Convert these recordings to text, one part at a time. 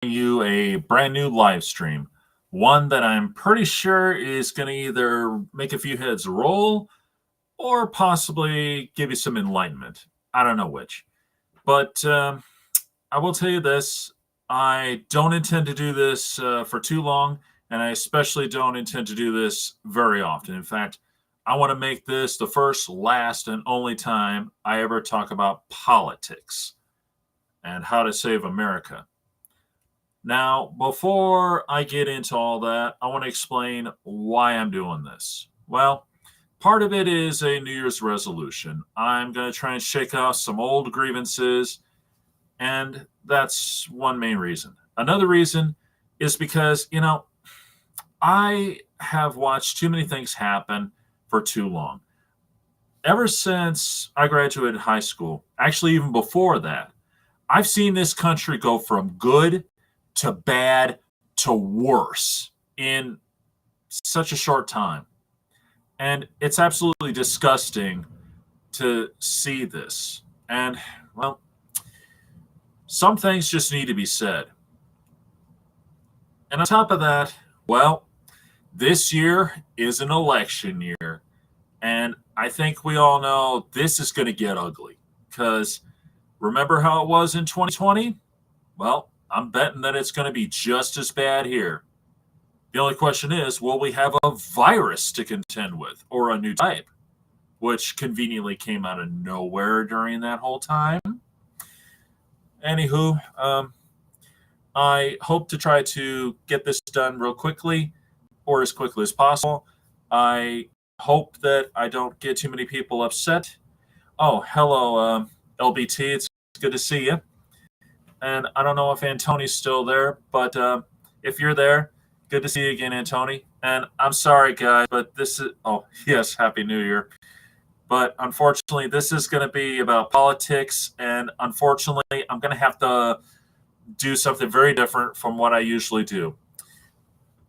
you a brand new live stream. One that I'm pretty sure is going to either make a few heads roll or possibly give you some enlightenment. I don't know which. But I will tell you this, I don't intend to do this for too long, and I especially don't intend to do this very often. In fact, I want to make this the first, last, and only time I ever talk about politics and how to save America. Now, before I get into all that, I want to explain why I'm doing this. Well, part of it is a New Year's resolution. I'm going to try and shake off some old grievances, and that's one main reason. Another reason is because, I have watched too many things happen for too long. Ever since I graduated high school, actually, even before that, I've seen this country go from good to bad to worse in such a short time. And it's absolutely disgusting to see this. And, well, some things just need to be said. And on top of that, well, this year is an election year. And I think we all know this is going to get ugly. Because remember how it was in 2020? Well, I'm betting that it's going to be just as bad here. The only question is, will we have a virus to contend with or a new type, which conveniently came out of nowhere during that whole time? Anywho, I hope to try to get this done real quickly or as quickly as possible. I hope that I don't get too many people upset. Oh, hello, LBT. It's good to see you. And I don't know if Antony's still there, but if you're there, good to see you again, Antony. And I'm sorry, guys, but this is, oh, yes, Happy New Year. But unfortunately, this is going to be about politics. And unfortunately, I'm going to have to do something very different from what I usually do.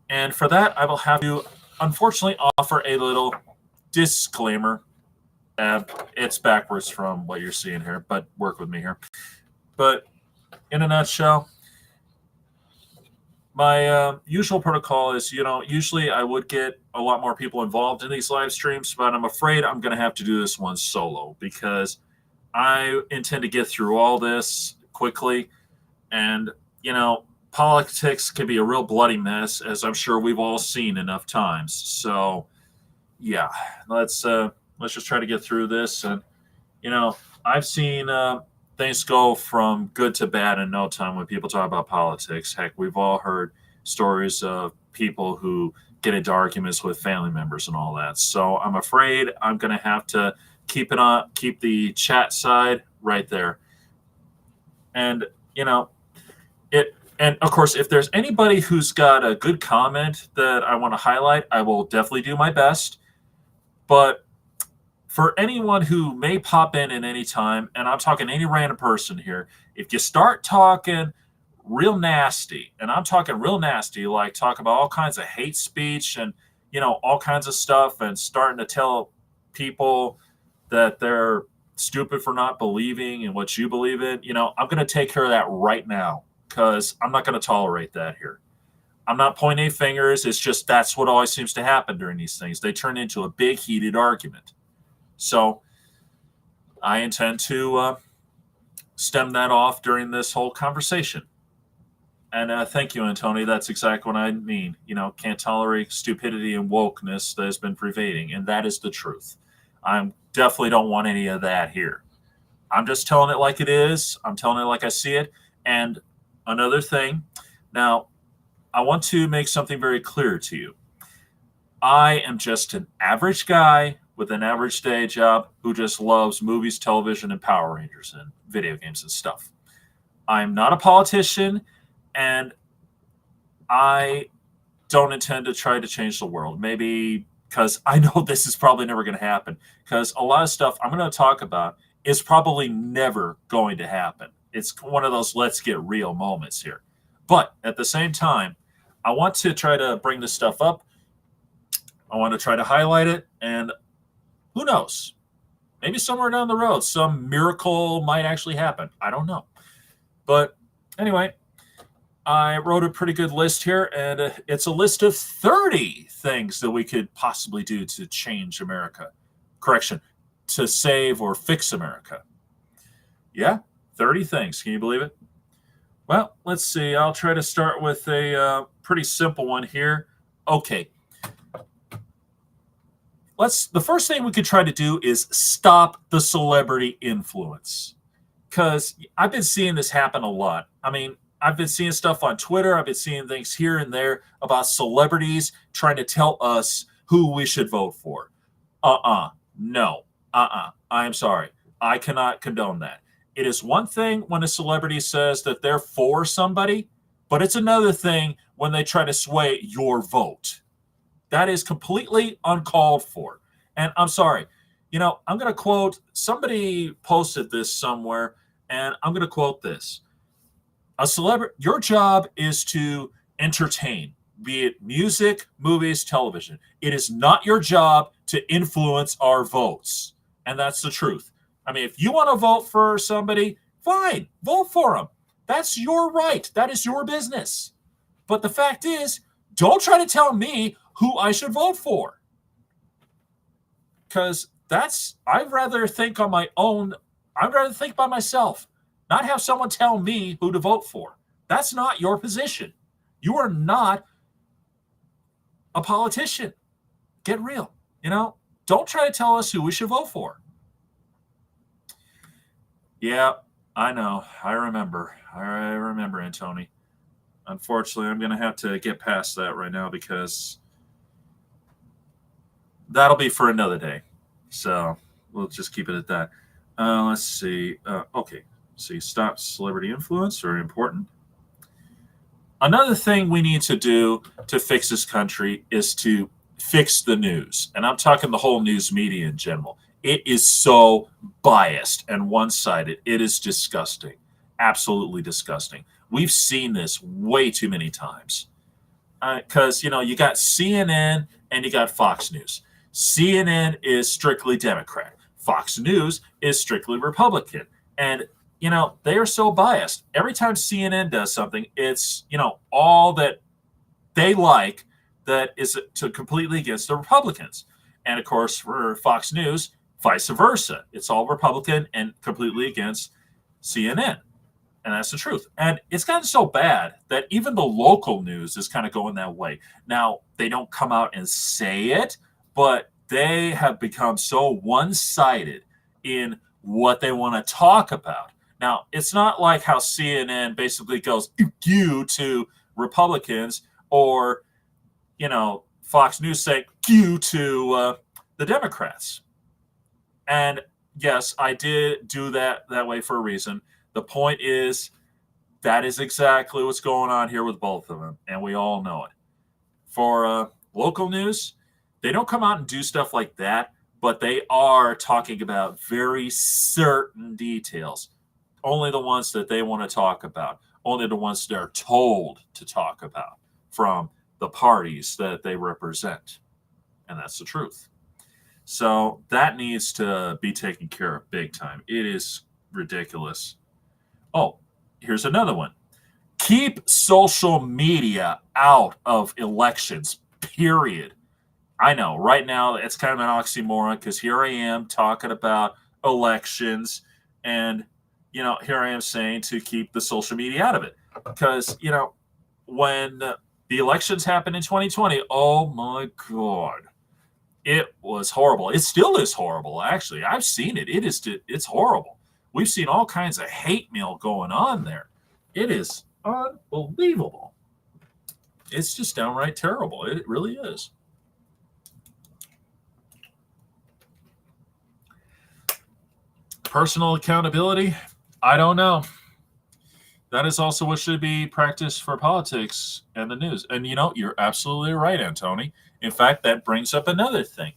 And for that, I will have to, unfortunately, offer a little disclaimer. It's backwards from what you're seeing here, but work with me here. But in a nutshell, my usual protocol is, usually I would get a lot more people involved in these live streams, but I'm afraid I'm going to have to do this one solo because I intend to get through all this quickly. And, politics can be a real bloody mess, as I'm sure we've all seen enough times. So, yeah, let's just try to get through this. And, I've seen things go from good to bad in no time when people talk about politics. Heck, we've all heard stories of people who get into arguments with family members and all that. So I'm afraid I'm going to have to keep the chat side right there. And, and of course, if there's anybody who's got a good comment that I want to highlight, I will definitely do my best. But for anyone who may pop in at any time, and I'm talking any random person here, if you start talking real nasty, and I'm talking real nasty, like talk about all kinds of hate speech and, all kinds of stuff and starting to tell people that they're stupid for not believing in what you believe in, I'm going to take care of that right now because I'm not going to tolerate that here. I'm not pointing fingers. It's just that's what always seems to happen during these things. They turn into a big heated argument. So I intend to stem that off during this whole conversation. And thank you, Antony. That's exactly what I mean. Can't tolerate stupidity and wokeness that has been pervading, and that is the truth. I definitely don't want any of that here. I'm just telling it like it is. I'm telling it like I see it. And another thing, now, I want to make something very clear to you. I am just an average guy with an average day job who just loves movies, television, and Power Rangers and video games and stuff. I'm not a politician, and I don't intend to try to change the world. Maybe because I know this is probably never going to happen, because a lot of stuff I'm going to talk about is probably never going to happen. It's one of those let's get real moments here. But at the same time, I want to try to bring this stuff up. I want to try to highlight it, and who knows? Maybe somewhere down the road, some miracle might actually happen. I don't know. But anyway, I wrote a pretty good list here, and it's a list of 30 things that we could possibly do to change America. Correction, to save or fix America. Yeah, 30 things. Can you believe it? Well, let's see. I'll try to start with a pretty simple one here. Okay. The first thing we could try to do is stop the celebrity influence. Because I've been seeing this happen a lot. I mean, I've been seeing stuff on Twitter. I've been seeing things here and there about celebrities trying to tell us who we should vote for. No. I am sorry. I cannot condone that. It is one thing when a celebrity says that they're for somebody, but it's another thing when they try to sway your vote. That is completely uncalled for. And I'm sorry. I'm going to quote, somebody posted this somewhere, and I'm going to quote this. Your job is to entertain, be it music, movies, television. It is not your job to influence our votes. And that's the truth. I mean, if you want to vote for somebody, fine, vote for them. That's your right. That is your business. But the fact is, don't try to tell me who I should vote for. Because I'd rather think on my own. I'd rather think by myself, not have someone tell me who to vote for. That's not your position. You are not a politician. Get real. Don't try to tell us who we should vote for. Yeah, I know. I remember, Antony. Unfortunately, I'm going to have to get past that right now because that'll be for another day. So we'll just keep it at that. Let's see. Okay. See, stop celebrity influence, very important. Another thing we need to do to fix this country is to fix the news. And I'm talking the whole news media in general. It is so biased and one-sided. It is disgusting. Absolutely disgusting. We've seen this way too many times. Because, you got CNN and you got Fox News. CNN is strictly Democrat. Fox News is strictly Republican. And, they are so biased. Every time CNN does something, it's, all that they like that is completely against the Republicans. And, of course, for Fox News, vice versa. It's all Republican and completely against CNN. And that's the truth. And it's gotten so bad that even the local news is kind of going that way. Now, they don't come out and say it, but they have become so one-sided in what they want to talk about. Now, it's not like how CNN basically goes you to Republicans or, Fox News saying you to the Democrats. And yes, I did do that way for a reason. The point is, that is exactly what's going on here with both of them, and we all know it. For local news, they don't come out and do stuff like that, but they are talking about very certain details. Only the ones that they want to talk about. Only the ones they're told to talk about from the parties that they represent. And that's the truth. So that needs to be taken care of big time. It is ridiculous. Oh, here's another one. Keep social media out of elections, period. I know, right now, it's kind of an oxymoron because here I am talking about elections and, here I am saying to keep the social media out of it. Because, when the elections happened in 2020, oh my God, it was horrible. It still is horrible, actually. I've seen it. It's horrible. We've seen all kinds of hate mail going on there. It is unbelievable. It's just downright terrible. It really is. Personal accountability, I don't know. That is also what should be practiced for politics and the news. And you're absolutely right, Antony. In fact, that brings up another thing.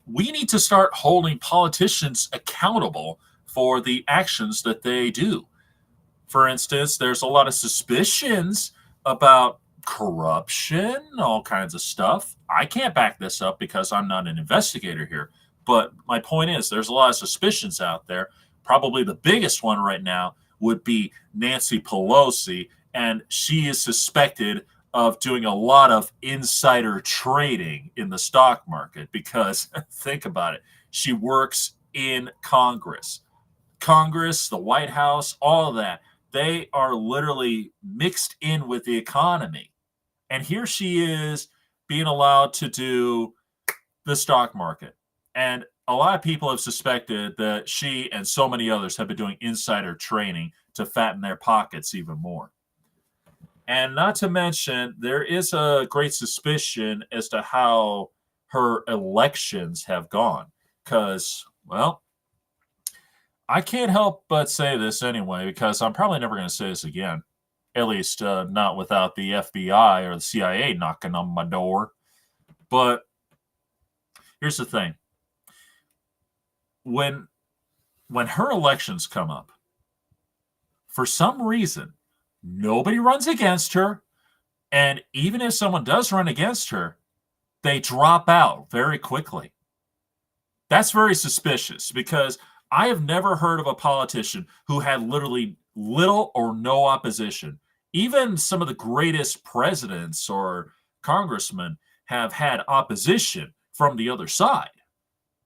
We need to start holding politicians accountable for the actions that they do. For instance, there's a lot of suspicions about corruption, all kinds of stuff. I can't back this up because I'm not an investigator here. But my point is, there's a lot of suspicions out there. Probably the biggest one right now would be Nancy Pelosi and she is suspected of doing a lot of insider trading in the stock market because think about it. She works in Congress. Congress, the White House, all of that. They are literally mixed in with the economy. And here she is being allowed to do the stock market. And a lot of people have suspected that she and so many others have been doing insider trading to fatten their pockets even more. And not to mention, there is a great suspicion as to how her elections have gone. Because, well, I can't help but say this anyway, because I'm probably never going to say this again. At least not without the FBI or the CIA knocking on my door. But here's the thing. When her elections come up, for some reason, nobody runs against her. And even if someone does run against her, they drop out very quickly. That's very suspicious because I have never heard of a politician who had literally little or no opposition. Even some of the greatest presidents or congressmen have had opposition from the other side.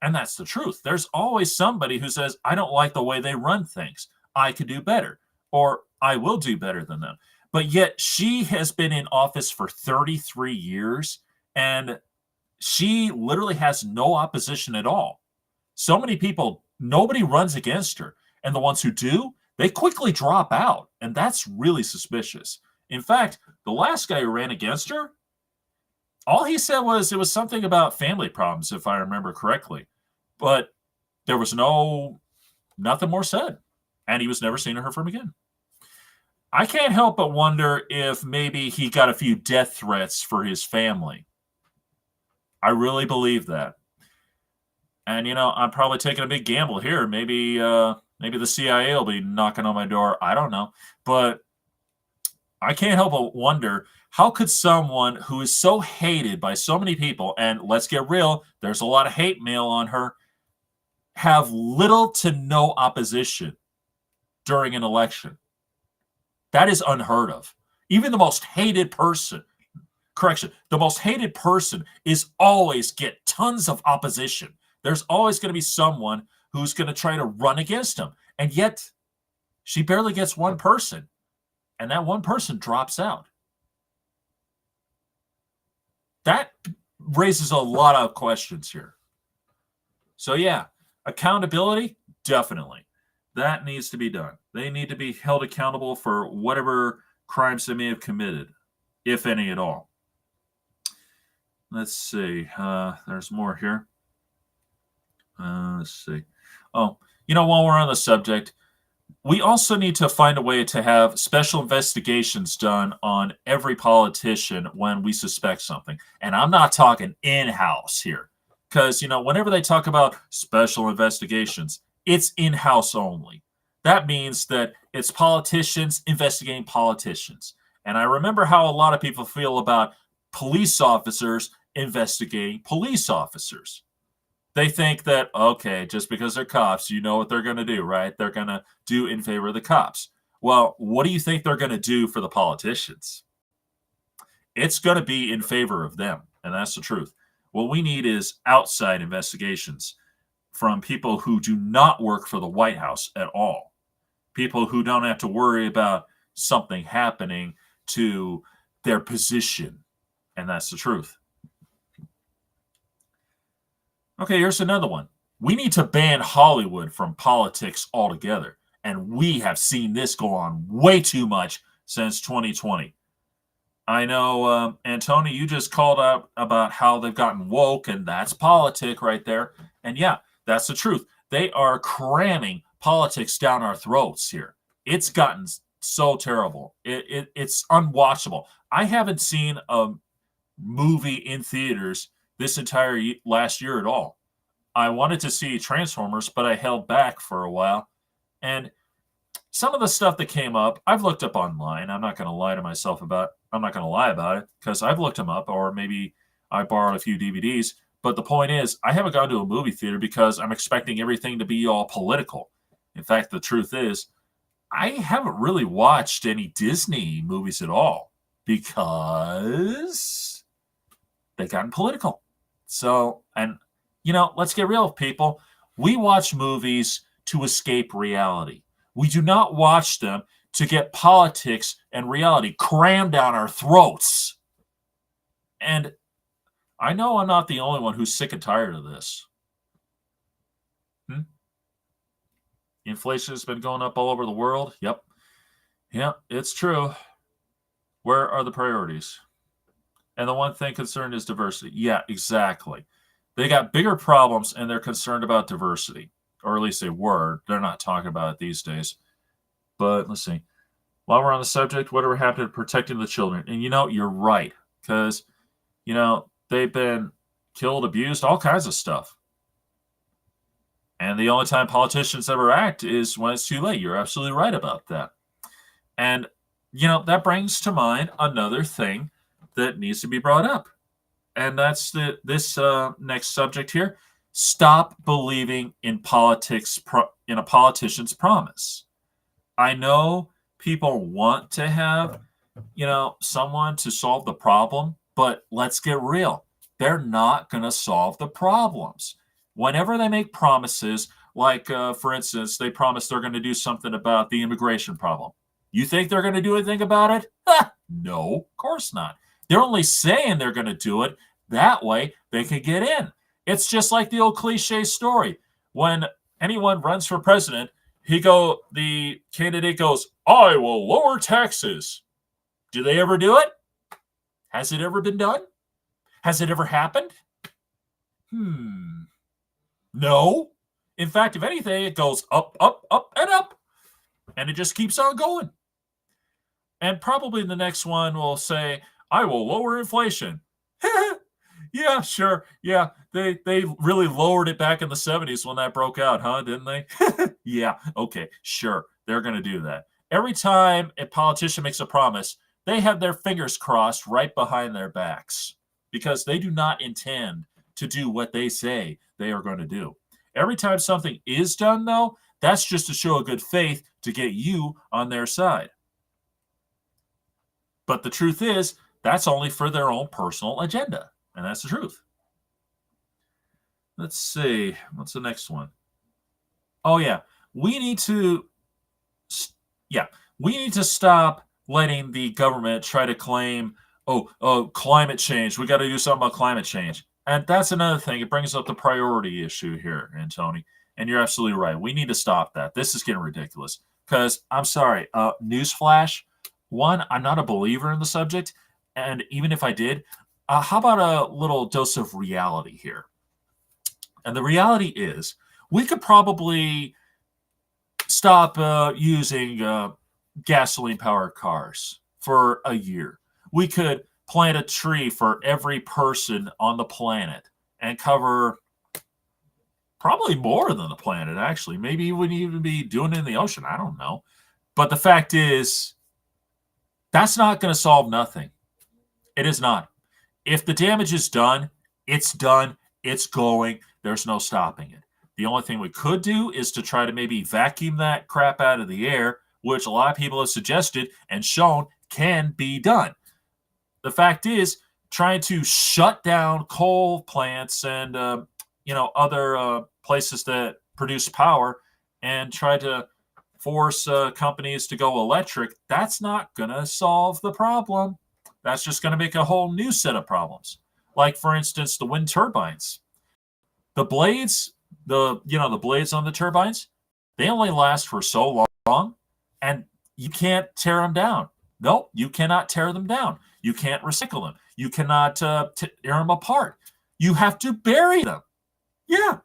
And that's the truth. There's always somebody who says, I don't like the way they run things. I could do better, or I will do better than them. But yet she has been in office for 33 years, and she literally has no opposition at all. So many people, nobody runs against her. And the ones who do, they quickly drop out. And that's really suspicious. In fact, the last guy who ran against her, all he said was it was something about family problems, if I remember correctly. But there was nothing more said. And he was never seen or heard from again. I can't help but wonder if maybe he got a few death threats for his family. I really believe that. And, I'm probably taking a big gamble here. Maybe the CIA will be knocking on my door. I don't know. But I can't help but wonder, how could someone who is so hated by so many people, and let's get real, there's a lot of hate mail on her, have little to no opposition during an election? That is unheard of. Even the most hated person, the most hated person is always get tons of opposition. There's always going to be someone who's going to try to run against him. And yet, she barely gets one person. And that one person drops out. That raises a lot of questions here. So yeah, accountability, definitely. That needs to be done. They need to be held accountable for whatever crimes they may have committed, if any at all. Let's see. There's more here. Let's see. Oh, while we're on the subject, we also need to find a way to have special investigations done on every politician when we suspect something. And I'm not talking in-house here. Because, whenever they talk about special investigations, it's in-house only. That means that it's politicians investigating politicians. And I remember how a lot of people feel about police officers investigating police officers. They think that, okay, just because they're cops, you know what they're going to do, right? They're going to do in favor of the cops. Well, what do you think they're going to do for the politicians? It's going to be in favor of them, and that's the truth. What we need is outside investigations from people who do not work for the White House at all. People who don't have to worry about something happening to their position, and that's the truth. Okay, here's another one. We need to ban Hollywood from politics altogether. And we have seen this go on way too much since 2020. I know, Antony, you just called out about how they've gotten woke, and that's politic right there. And yeah, that's the truth. They are cramming politics down our throats here. It's gotten so terrible. It's unwatchable. I haven't seen a movie in theaters this entire last year at all. I wanted to see Transformers, but I held back for a while. And some of the stuff that came up, I've looked up online. I'm not going to lie about it because I've looked them up, or maybe I borrowed a few DVDs. But the point is, I haven't gone to a movie theater because I'm expecting everything to be all political. In fact, the truth is, I haven't really watched any Disney movies at all because they got political. So, and let's get real, people. We watch movies to escape reality. We do not watch them to get politics and reality crammed down our throats. And I know I'm not the only one who's sick and tired of this. Inflation has been going up all over the world. Yep. Yeah, it's true. Where are the priorities? And the one thing concerned is diversity. Yeah, exactly. They got bigger problems and they're concerned about diversity. Or at least they were. They're not talking about it these days. But let's see. While we're on the subject, whatever happened to protecting the children? And you're right. Because, they've been killed, abused, all kinds of stuff. And the only time politicians ever act is when it's too late. You're absolutely right about that. And, that brings to mind another thing that needs to be brought up. And that's this next subject here. Stop believing in politics, in a politician's promise. I know people want to have, someone to solve the problem, but let's get real. They're not going to solve the problems. Whenever they make promises, like, for instance, they promise they're going to do something about the immigration problem. You think they're going to do anything about it? No, of course not. They're only saying they're going to do it. That way they can get in. It's just like the old cliche story. When anyone runs for president, the candidate goes, I will lower taxes. Do they ever do it? Has it ever been done? Has it ever happened? No. In fact, if anything, it goes up, up, up, and up. And it just keeps on going. And probably the next one will say, I will lower inflation. Yeah, sure. Yeah, they really lowered it back in the 70s when that broke out, huh? Didn't they? Yeah, okay, sure. They're going to do that. Every time a politician makes a promise, they have their fingers crossed right behind their backs because they do not intend to do what they say they are going to do. Every time something is done, though, that's just to show a good faith to get you on their side. But the truth is, that's only for their own personal agenda. And that's the truth. Let's see. What's the next one? Oh, yeah. We need to stop letting the government try to claim, climate change. We got to do something about climate change. And that's another thing. It brings up the priority issue here, Tony. And you're absolutely right. We need to stop that. This is getting ridiculous. Because, I'm sorry, newsflash, one, I'm not a believer in the subject. And even if I did, how about a little dose of reality here? And the reality is, we could probably stop using gasoline-powered cars for a year. We could plant a tree for every person on the planet and cover probably more than the planet, actually. Maybe you wouldn't even be doing it in the ocean. I don't know. But the fact is, that's not going to solve nothing. It is not. If the damage is done, it's done. It's going. There's no stopping it. The only thing we could do is to try to maybe vacuum that crap out of the air, which a lot of people have suggested and shown can be done. The fact is, trying to shut down coal plants and other places that produce power and try to force companies to go electric, that's not going to solve the problem. That's just going to make a whole new set of problems. Like, for instance, the wind turbines. The blades, the blades on the turbines, they only last for so long, and you can't tear them down. No, you cannot tear them down. You can't recycle them. You cannot tear them apart. You have to bury them. Yeah.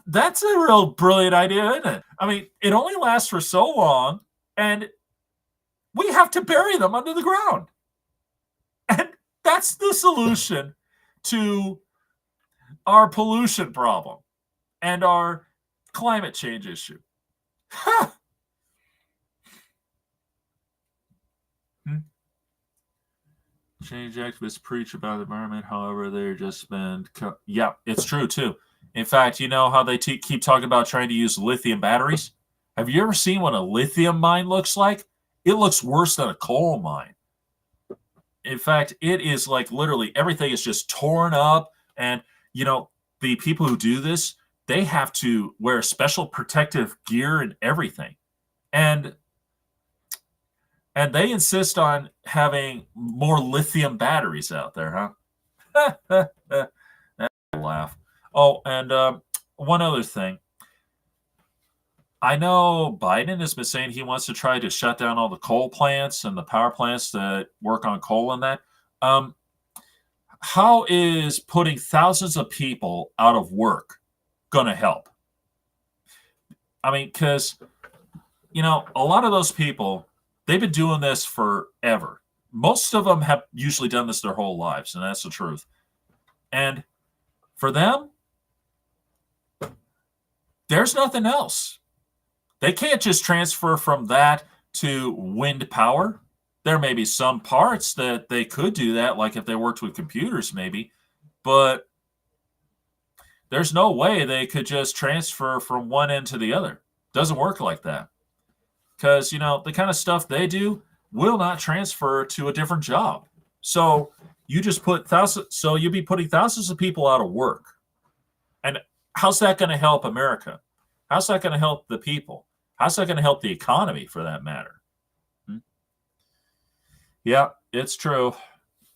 That's a real brilliant idea, isn't it? I mean, it only lasts for so long, and we have to bury them under the ground. And that's the solution to our pollution problem and our climate change issue. Change activists preach about the environment, however, they're just been... Yeah, it's true, too. In fact, you know how they keep talking about trying to use lithium batteries? Have you ever seen what a lithium mine looks like? It looks worse than a coal mine. In fact, it is like literally everything is just torn up. And, you know, the people who do this, they have to wear special protective gear and everything. And they insist on having more lithium batteries out there, huh? That laugh. Oh, and one other thing. I know Biden has been saying he wants to try to shut down all the coal plants and the power plants that work on coal and that. Um, how is putting thousands of people out of work going to help? I mean, because, you know, a lot of those people, they've been doing this forever. Most of them have usually done this their whole lives, and that's the truth. And for them, there's nothing else. They can't just transfer from that to wind power. There may be some parts that they could do that, like if they worked with computers, maybe, but there's no way they could just transfer from one end to the other. Doesn't work like that. Because, you know, the kind of stuff they do will not transfer to a different job. So you just put you'll be putting thousands of people out of work. And how's that going to help America? How's that going to help the people? How's that going to help the economy, for that matter? Yeah, it's true.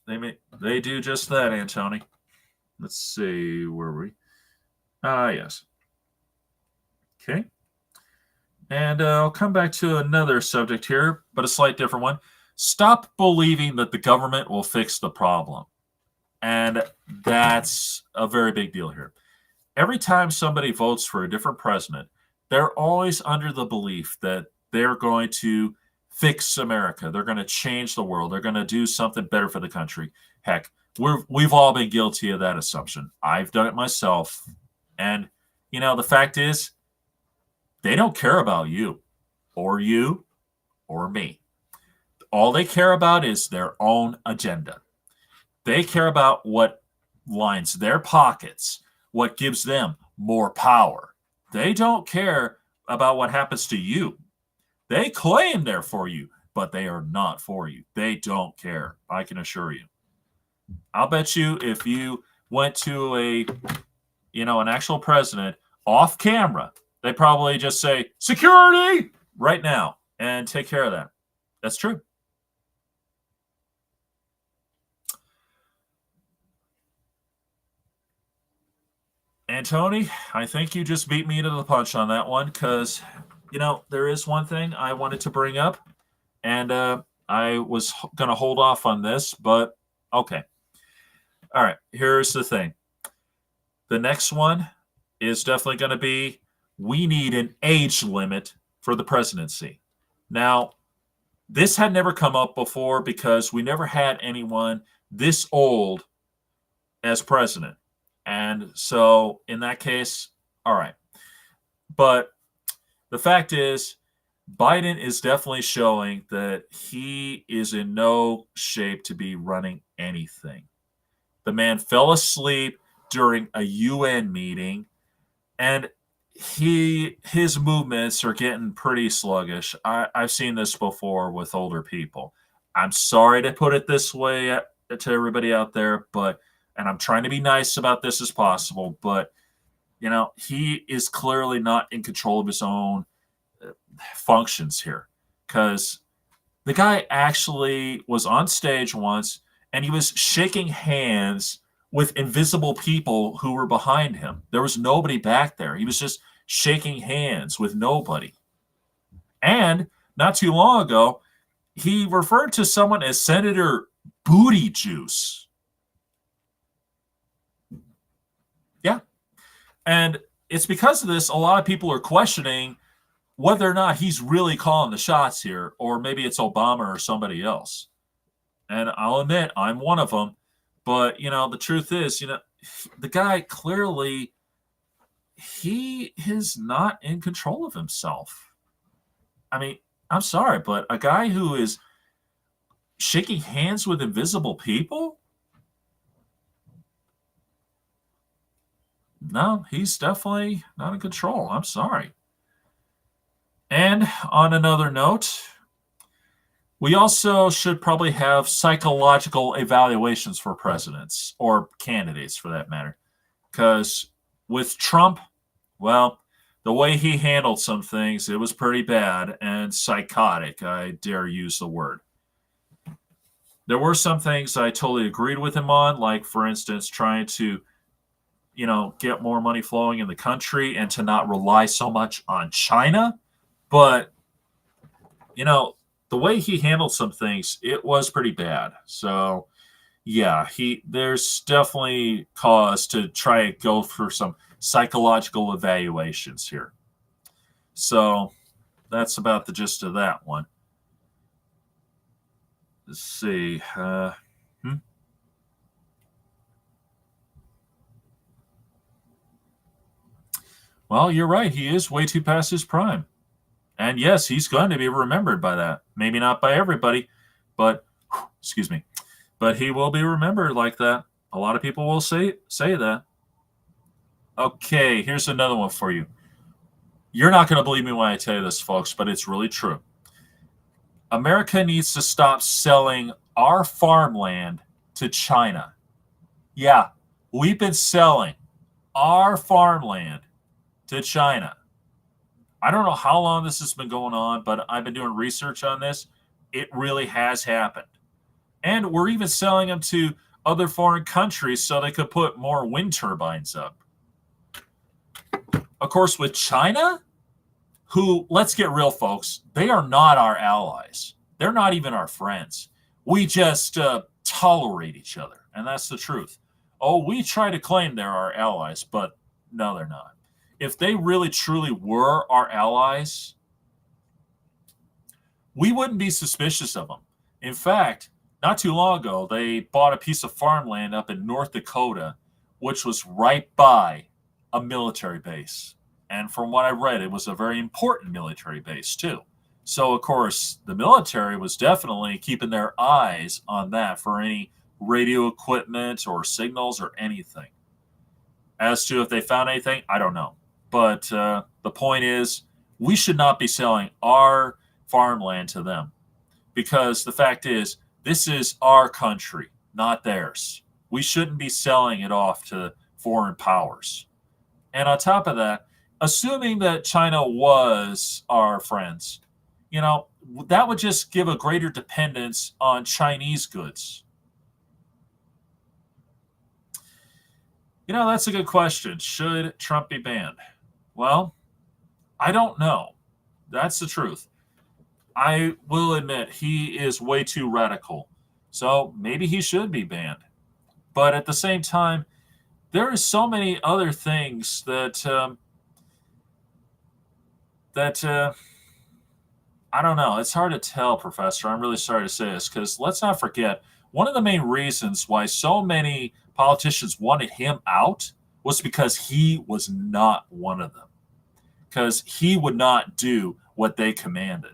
They do just that, Antony. Let's see, where were we? Yes. Okay. And I'll come back to another subject here, but a slight different one. Stop believing that the government will fix the problem. And that's a very big deal here. Every time somebody votes for a different president, they're always under the belief that they're going to fix America. They're going to change the world. They're going to do something better for the country. Heck, we've all been guilty of that assumption. I've done it myself. And, you know, the fact is, they don't care about you or me. All they care about is their own agenda. They care about what lines their pockets, what gives them more power. They don't care about what happens to you. They claim they're for you, but they are not for you. They don't care. I can assure you. I'll bet you if you went to an actual president off camera, they probably just say, security right now, and take care of that. That's true. And Tony, I think you just beat me to the punch on that one because, you know, there is one thing I wanted to bring up, and I was going to hold off on this, but okay. All right, here's the thing. The next one is definitely going to be we need an age limit for the presidency. Now, this had never come up before because we never had anyone this old as president. And so in that case, all right. But the fact is, Biden is definitely showing that he is in no shape to be running anything. The man fell asleep during a UN meeting, and his movements are getting pretty sluggish. I've seen this before with older people. I'm sorry to put it this way to everybody out there, and I'm trying to be nice about this as possible, but you know, he is clearly not in control of his own functions here, because the guy actually was on stage once and he was shaking hands with invisible people who were behind him. There was nobody back there. He was just shaking hands with nobody. And not too long ago, he referred to someone as Senator Booty Juice. Yeah. And it's because of this, a lot of people are questioning whether or not he's really calling the shots here, or maybe it's Obama or somebody else. And I'll admit, I'm one of them. But, you know, the truth is, you know, the guy clearly, he is not in control of himself. I mean, I'm sorry, but a guy who is shaking hands with invisible people? No, he's definitely not in control. I'm sorry. And on another note, we also should probably have psychological evaluations for presidents or candidates for that matter. Because with Trump, well, the way he handled some things, it was pretty bad and psychotic. I dare use the word. There were some things I totally agreed with him on, like, for instance, trying to, get more money flowing in the country and to not rely so much on China. But, the way he handled some things, it was pretty bad. So, yeah, there's definitely cause to try and go for some psychological evaluations here. So that's about the gist of that one. Let's see. Well, you're right. He is way too past his prime. And yes, he's going to be remembered by that. Maybe not by everybody, but excuse me. But he will be remembered like that. A lot of people will say that. Okay, here's another one for you. You're not going to believe me when I tell you this, folks, but it's really true. America needs to stop selling our farmland to China. Yeah, we've been selling our farmland to China. I don't know how long this has been going on, but I've been doing research on this. It really has happened. And we're even selling them to other foreign countries so they could put more wind turbines up. Of course, with China, who, let's get real, folks, they are not our allies. They're not even our friends. We just tolerate each other, and that's the truth. Oh, we try to claim they're our allies, but no, they're not. If they really truly were our allies, we wouldn't be suspicious of them. In fact, not too long ago, they bought a piece of farmland up in North Dakota, which was right by a military base. And from what I read, it was a very important military base, too. So, of course, the military was definitely keeping their eyes on that for any radio equipment or signals or anything. As to if they found anything, I don't know. But the point is, we should not be selling our farmland to them. Because the fact is, this is our country, not theirs. We shouldn't be selling it off to foreign powers. And on top of that, assuming that China was our friends, that would just give a greater dependence on Chinese goods. That's a good question. Should Trump be banned? Well, I don't know. That's the truth. I will admit he is way too radical. So maybe he should be banned. But at the same time, there are so many other things that I don't know. It's hard to tell, Professor. I'm really sorry to say this because let's not forget one of the main reasons why so many politicians wanted him out was because he was not one of them. Because he would not do what they commanded.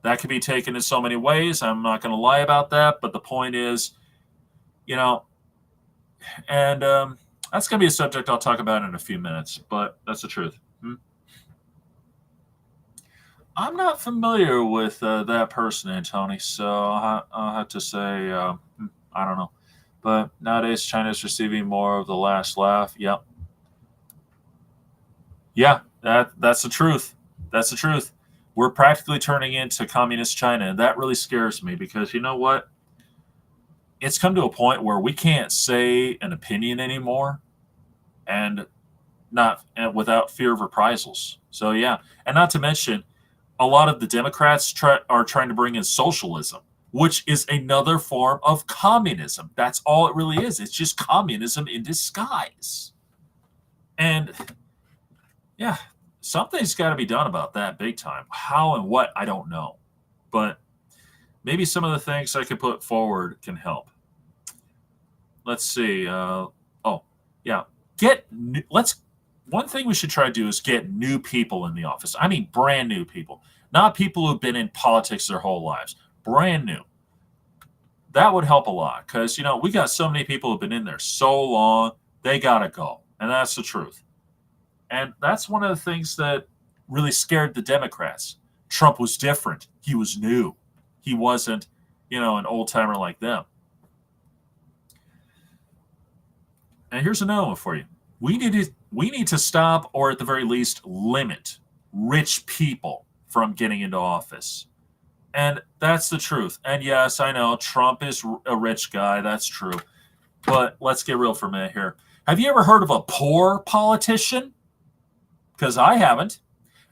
That could be taken in so many ways. I'm not going to lie about that. But the point is, and that's going to be a subject I'll talk about in a few minutes. But that's the truth. I'm not familiar with that person, Antony. So I'll have to say, I don't know. But nowadays, China is receiving more of the last laugh. Yep. Yeah, that's the truth. That's the truth. We're practically turning into communist China, and that really scares me because you know what? It's come to a point where we can't say an opinion anymore, and without fear of reprisals. So yeah, and not to mention, a lot of the Democrats are trying to bring in socialism, which is another form of communism. That's all it really is. It's just communism in disguise. And yeah, something's got to be done about that big time. How and what, I don't know. But maybe some of the things I could put forward can help. Let's see. One thing we should try to do is get new people in the office. I mean, brand new people, not people who've been in politics their whole lives. Brand new. That would help a lot because, we got so many people who've been in there so long, they got to go. And that's the truth. And that's one of the things that really scared the Democrats. Trump was different. He was new. He wasn't, an old timer like them. And here's another one for you. We need to stop, or at the very least limit, rich people from getting into office. And that's the truth. And yes, I know Trump is a rich guy. That's true. But let's get real for a minute here. Have you ever heard of a poor politician? Because I haven't.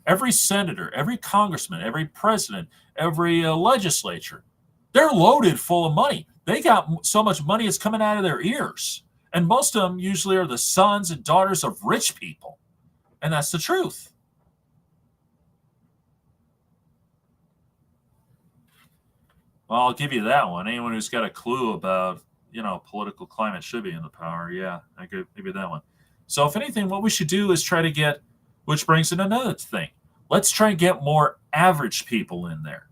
Every senator, every congressman, every president, every legislature, they're loaded full of money. They got so much money it's coming out of their ears. And most of them usually are the sons and daughters of rich people. And that's the truth. Well, I'll give you that one. Anyone who's got a clue about, political climate should be in the power. Yeah, I could give you that one. So if anything, what we should do is try to get, which brings in another thing. Let's try and get more average people in there.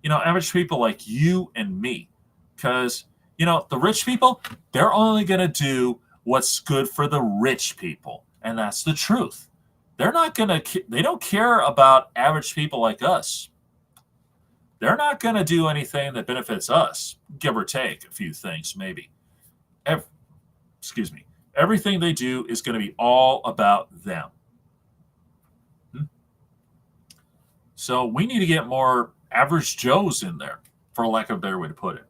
Average people like you and me. Because, the rich people, they're only going to do what's good for the rich people. And that's the truth. They're not going to, they don't care about average people like us. They're not going to do anything that benefits us, give or take a few things, maybe. Everything they do is going to be all about them. So we need to get more average Joes in there, for lack of a better way to put it.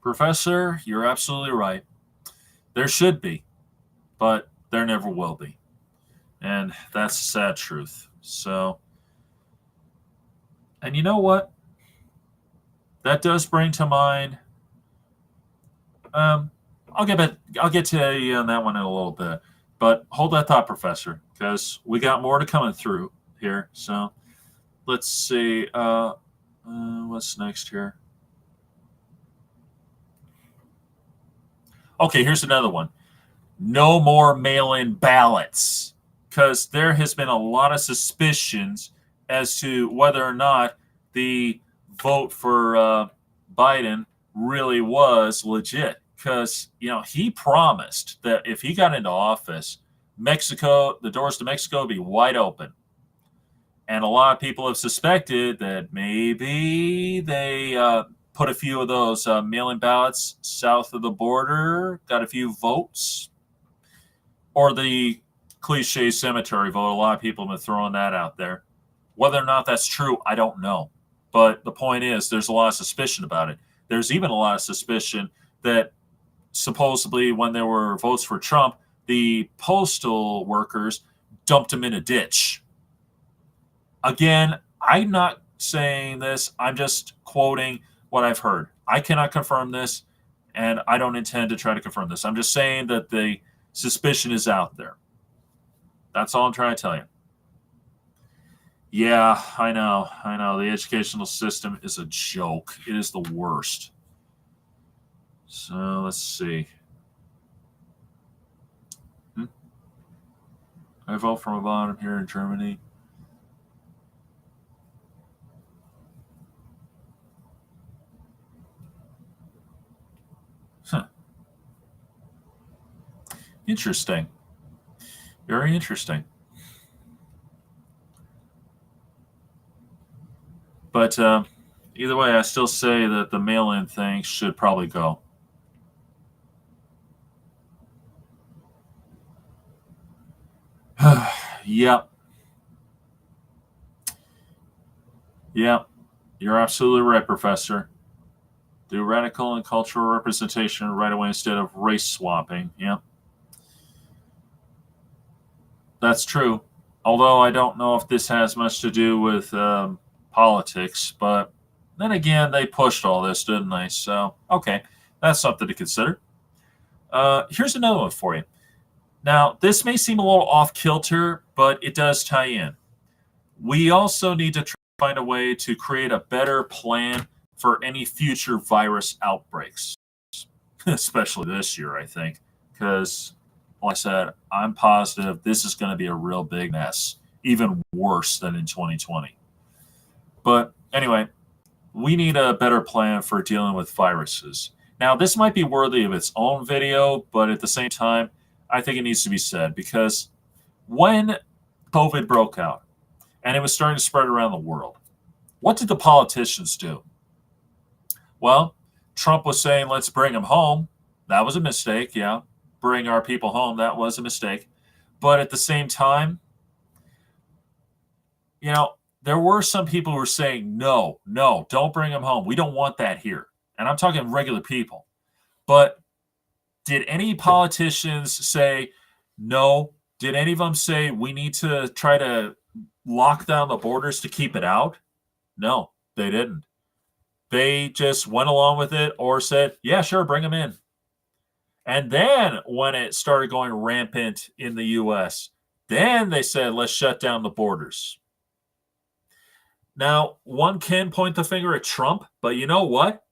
Professor, you're absolutely right. There should be, but there never will be. And that's a sad truth. So, and you know what? That does bring to mind. I'll get to you on that one in a little bit. But hold that thought, Professor, because we got more to coming through here. So let's see. What's next here? Okay, here's another one. No more mail-in ballots. Because there has been a lot of suspicions as to whether or not the vote for Biden really was legit. Because, he promised that if he got into office, the doors to Mexico would be wide open. And a lot of people have suspected that maybe they put a few of those mail-in ballots south of the border, got a few votes, or the cliche cemetery vote. A lot of people have been throwing that out there. Whether or not that's true, I don't know. But the point is, there's a lot of suspicion about it. There's even a lot of suspicion that supposedly when there were votes for Trump, the postal workers dumped him in a ditch. Again, I'm not saying this. I'm just quoting what I've heard. I cannot confirm this, and I don't intend to try to confirm this. I'm just saying that the suspicion is out there. That's all I'm trying to tell you. Yeah, I know. The educational system is a joke. It is the worst. So let's see. I vote from a bottom here in Germany. Huh. Interesting. Very interesting. But either way, I still say that the mail-in thing should probably go. Yep. You're absolutely right, Professor. Do radical and cultural representation right away instead of race swapping. Yep. That's true. Although I don't know if this has much to do with politics, but then again, they pushed all this, didn't they? So, okay, that's something to consider. Here's another one for you. Now, this may seem a little off kilter, but it does tie in. We also need to try to find a way to create a better plan for any future virus outbreaks, especially this year, I think, because, like I said, I'm positive this is going to be a real big mess, even worse than in 2020. But anyway, we need a better plan for dealing with viruses. Now, this might be worthy of its own video, but at the same time, I think it needs to be said, because when COVID broke out and it was starting to spread around the world, what did the politicians do? Well, Trump was saying, let's bring them home. That was a mistake. Yeah. Bring our people home. That was a mistake. But at the same time, there were some people who were saying, no, don't bring them home. We don't want that here. And I'm talking regular people. But did any politicians say no? Did any of them say we need to try to lock down the borders to keep it out? No, they didn't. They just went along with it or said, yeah, sure, bring them in. And then when it started going rampant in the U.S., then they said, let's shut down the borders. Now, one can point the finger at Trump, but you know what?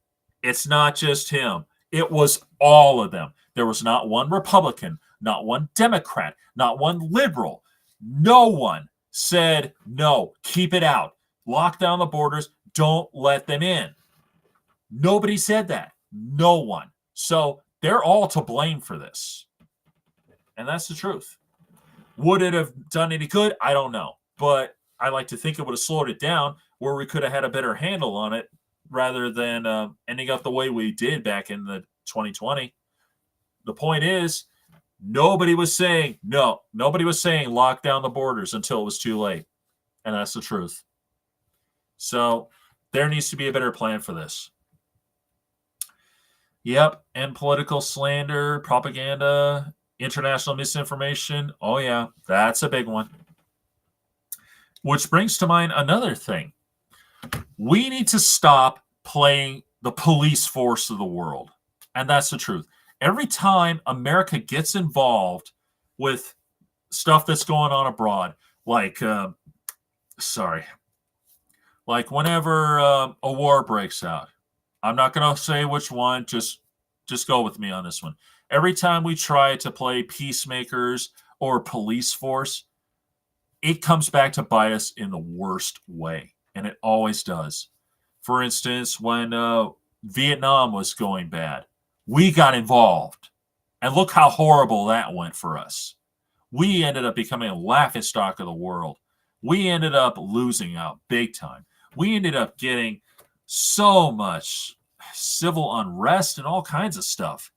It's not just him. It was all of them. There was not one Republican, not one Democrat, not one liberal. No one said, no, keep it out. Lock down the borders. Don't let them in. Nobody said that. No one. So they're all to blame for this. And that's the truth. Would it have done any good? I don't know. But I like to think it would have slowed it down where we could have had a better handle on it rather than ending up the way we did back in the 2020. The point is, nobody was saying lock down the borders until it was too late. And that's the truth. So there needs to be a better plan for this. Yep, and political slander, propaganda, international misinformation. Oh, yeah, that's a big one. Which brings to mind another thing. We need to stop playing the police force of the world. And that's the truth. Every time America gets involved with stuff that's going on abroad, like whenever a war breaks out, I'm not going to say which one, just go with me on this one. Every time we try to play peacemakers or police force, it comes back to bite us in the worst way, and it always does. For instance, when Vietnam was going bad, we got involved, and look how horrible that went for us. We ended up becoming a laughingstock of the world. We ended up losing out big time. We ended up getting so much civil unrest and all kinds of stuff.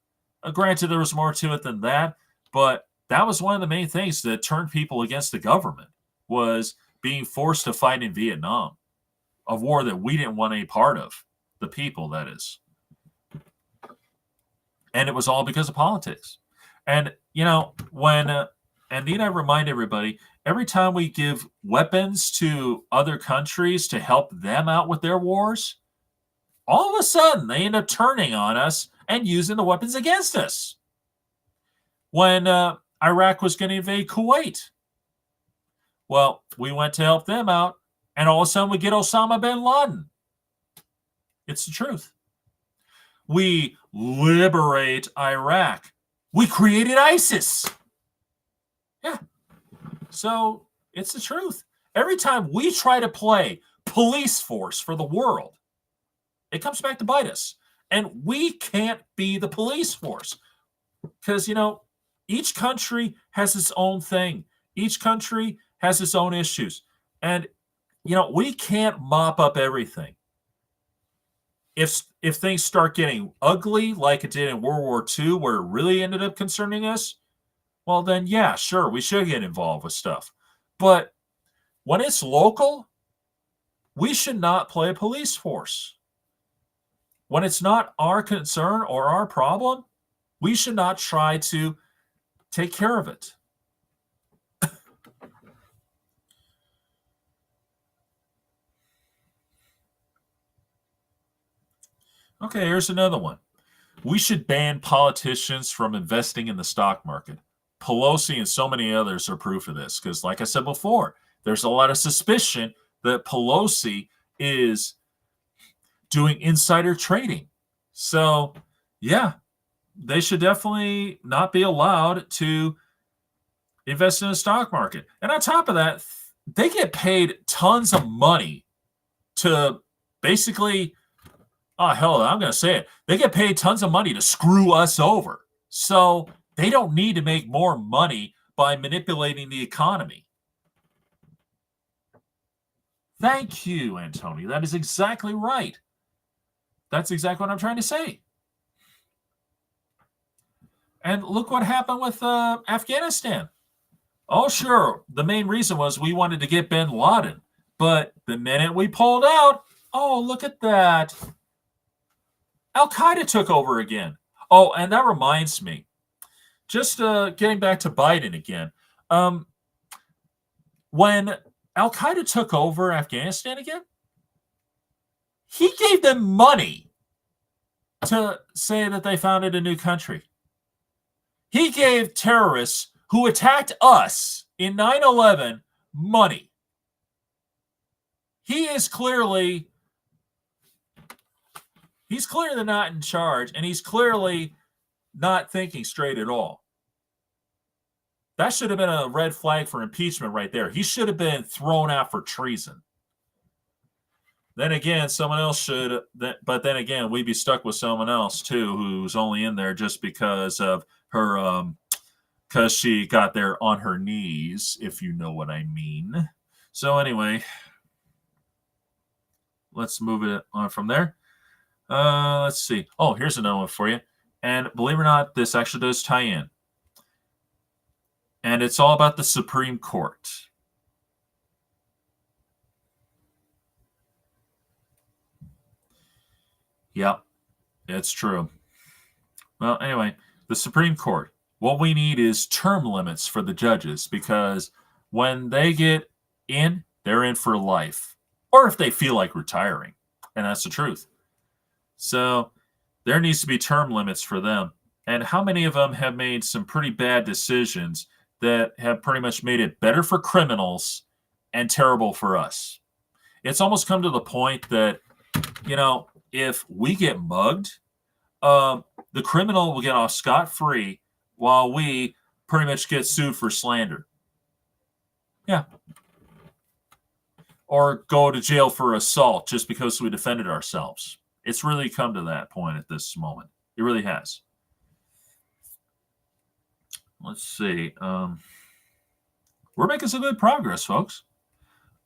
Granted, there was more to it than that, but that was one of the main things that turned people against the government, was being forced to fight in Vietnam, a war that we didn't want any part of, the people, that is. And it was all because of politics. And, when, and need I remind everybody, every time we give weapons to other countries to help them out with their wars, all of a sudden they end up turning on us and using the weapons against us. When Iraq was going to invade Kuwait, well, we went to help them out, and all of a sudden we get Osama bin Laden. It's the truth. We liberate Iraq. We created ISIS. Yeah. So it's the truth. Every time we try to play police force for the world, it comes back to bite us. And we can't be the police force because, each country has its own thing. Each country has its own issues. And, we can't mop up everything. If things start getting ugly like it did in World War II, where it really ended up concerning us, well, then, yeah, sure, we should get involved with stuff. But when it's local, we should not play a police force. When it's not our concern or our problem, we should not try to take care of it. Okay, here's another one. We should ban politicians from investing in the stock market. Pelosi and so many others are proof of this because, like I said before, there's a lot of suspicion that Pelosi is doing insider trading. So, yeah, they should definitely not be allowed to invest in the stock market. And on top of that, they get paid tons of money to basically, I'm going to say it. They get paid tons of money to screw us over. So They don't need to make more money by manipulating the economy. Thank you, Antonio. That is exactly right. That's exactly what I'm trying to say. And look what happened with Afghanistan. Oh, sure. The main reason was we wanted to get bin Laden. But the minute we pulled out, oh, look at that. Al Qaeda took over again. Oh, and that reminds me, just getting back to Biden again. When Al Qaeda took over Afghanistan again, he gave them money to say that they founded a new country. He gave terrorists who attacked us in 9/11 money. He's clearly not in charge, and he's clearly not thinking straight at all. That should have been a red flag for impeachment right there. He should have been thrown out for treason. Then again, someone else should, but then again, we'd be stuck with someone else too, who's only in there just because of her, because she got there on her knees, if you know what I mean. So anyway, let's move it on from there. Let's see. Oh, here's another one for you. And believe it or not, this actually does tie in. And it's all about the Supreme Court. Yep, it's true. Well, anyway, the Supreme Court. What we need is term limits for the judges, because when they get in, they're in for life. Or if they feel like retiring. And that's the truth. So there needs to be term limits for them. And how many of them have made some pretty bad decisions that have pretty much made it better for criminals and terrible for us? It's almost come to the point that, if we get mugged, the criminal will get off scot-free while we pretty much get sued for slander. Yeah. Or go to jail for assault just because we defended ourselves. It's really come to that point at this moment. It really has. Let's see. We're making some good progress, folks.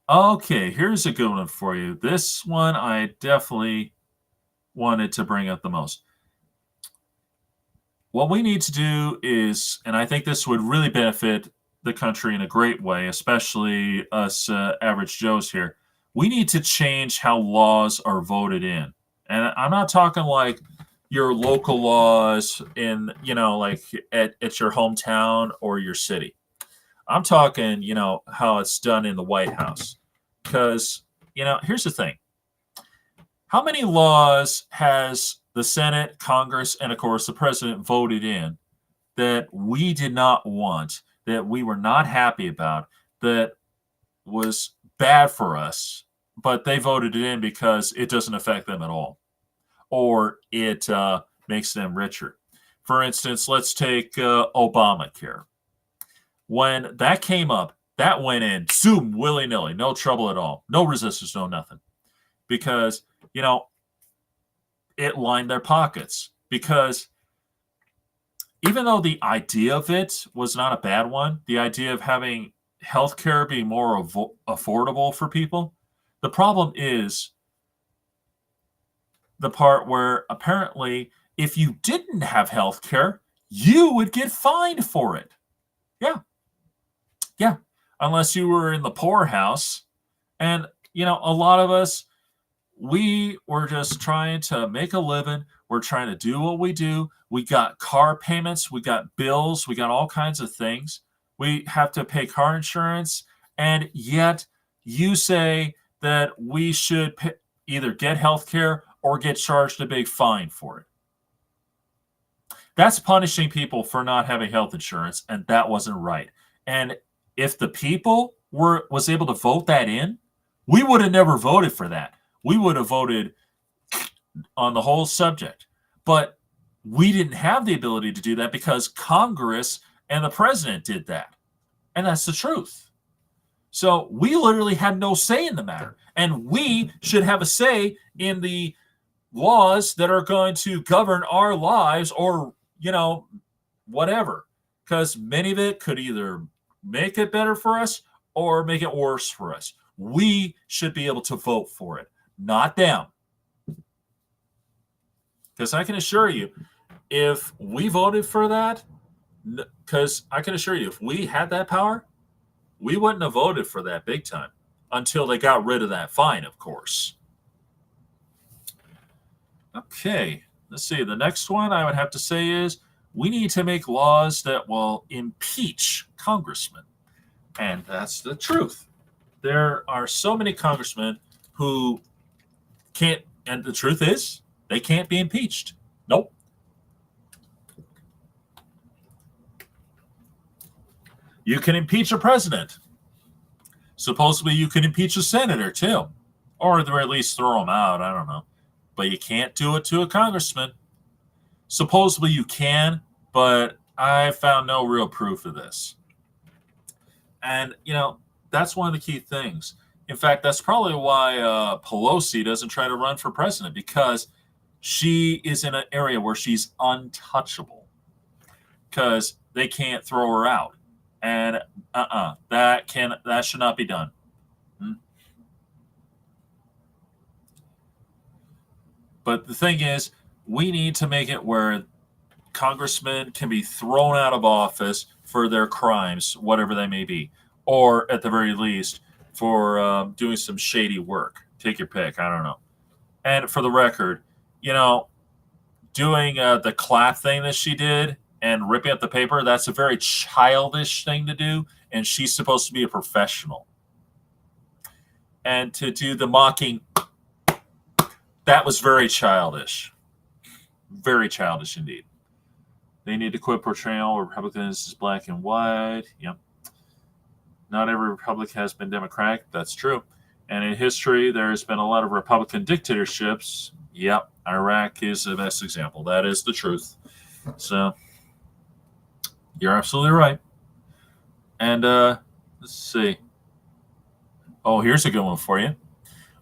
Okay, here's a good one for you. This one I definitely wanted to bring up the most. What we need to do is, and I think this would really benefit the country in a great way, especially us average Joes here, we need to change how laws are voted in. And I'm not talking like your local laws in, like at your hometown or your city. I'm talking, how it's done in the White House. Because, here's the thing. How many laws has the Senate, Congress, and of course the president voted in that we did not want, that we were not happy about, that was bad for us, but they voted it in because it doesn't affect them at all, or it makes them richer? For instance, let's take Obamacare. When that came up, that went in, zoom, willy-nilly, no trouble at all, no resistance, no nothing, because it lined their pockets. Because even though the idea of it was not a bad one, the idea of having healthcare be more affordable for people, the problem is the part where apparently if you didn't have healthcare, you would get fined for it. Yeah. Unless you were in the poorhouse. And, a lot of us, we were just trying to make a living. We're trying to do what we do. We got car payments. We got bills. We got all kinds of things. We have to pay car insurance. And yet you say that we should either get health care or get charged a big fine for it. That's punishing people for not having health insurance, and that wasn't right. And if the people was able to vote that in, we would have never voted for that. We would have voted on the whole subject. But we didn't have the ability to do that because Congress and the president did that. And that's the truth. So we literally had no say in the matter. And we should have a say in the laws that are going to govern our lives, or, whatever, because many of it could either make it better for us or make it worse for us. We should be able to vote for it, not them. Because I can assure you, if we voted for that, because I can assure you, if we had that power, we wouldn't have voted for that big time until they got rid of that fine, of course. Okay, let's see. The next one I would have to say is we need to make laws that will impeach congressmen. And that's the truth. There are so many congressmen who can't, and the truth is, they can't be impeached. Nope. You can impeach a president. Supposedly, you can impeach a senator, too. Or at the very least, throw them out. I don't know. But you can't do it to a congressman. Supposedly, you can, but I found no real proof of this. And, that's one of the key things. In fact, that's probably why Pelosi doesn't try to run for president, because she is in an area where she's untouchable, because they can't throw her out. And that should not be done. But the thing is, we need to make it where congressmen can be thrown out of office for their crimes, whatever they may be, or at the very least for doing some shady work. Take your pick. I don't know. And for the record, doing the clap thing that she did and ripping up the paper, that's a very childish thing to do, and she's supposed to be a professional. And to do the mocking, that was very childish. Very childish indeed. They need to quit portraying all Republicans as black and white. Yep. Not every Republic has been democratic. That's true. And in history, there's been a lot of Republican dictatorships. Yep. Iraq is the best example. That is the truth. So, you're absolutely right. And let's see. Oh, here's a good one for you.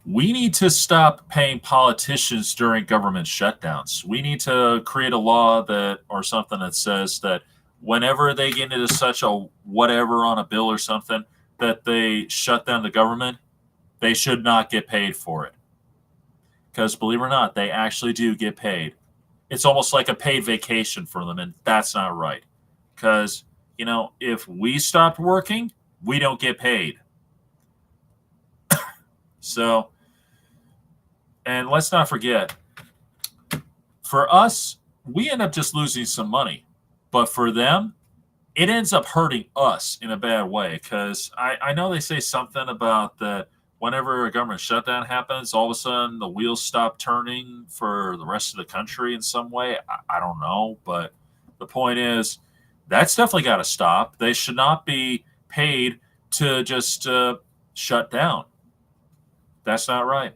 We need to stop paying politicians during government shutdowns. We need to create a law or something that says that whenever they get into such a whatever on a bill or something, that they shut down the government, they should not get paid for it. Because believe it or not, they actually do get paid. It's almost like a paid vacation for them, and that's not right. Because, if we stopped working, we don't get paid. So, and let's not forget, for us, we end up just losing some money. But for them, it ends up hurting us in a bad way. Because I know they say something about that whenever a government shutdown happens, all of a sudden the wheels stop turning for the rest of the country in some way. I don't know. But the point is, that's definitely got to stop. They should not be paid to just shut down. That's not right,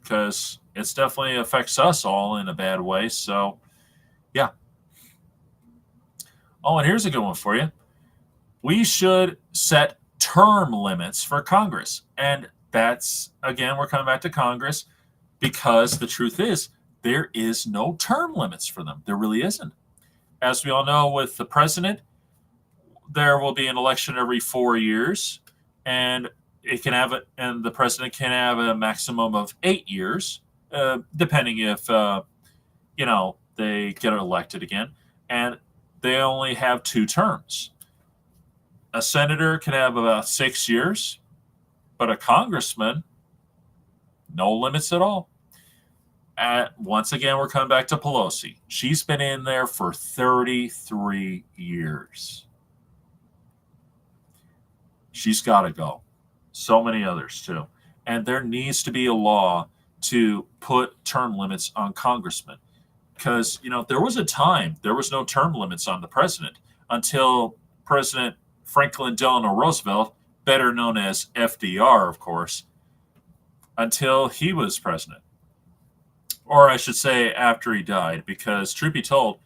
because it definitely affects us all in a bad way. So, yeah. Oh, and here's a good one for you. We should set term limits for Congress. And that's, again, we're coming back to Congress, because the truth is there is no term limits for them. There really isn't. As we all know, with the president, there will be an election every 4 years, and the president can have a maximum of 8 years, depending if they get elected again, and they only have 2 terms. A senator can have about 6 years, but a congressman, no limits at all. Once again, we're coming back to Pelosi. She's been in there for 33 years. She's got to go. So many others, too. And there needs to be a law to put term limits on congressmen. Because, there was a time there was no term limits on the president until President Franklin Delano Roosevelt, better known as FDR, of course, until he was president. Or I should say after he died, because truth be told,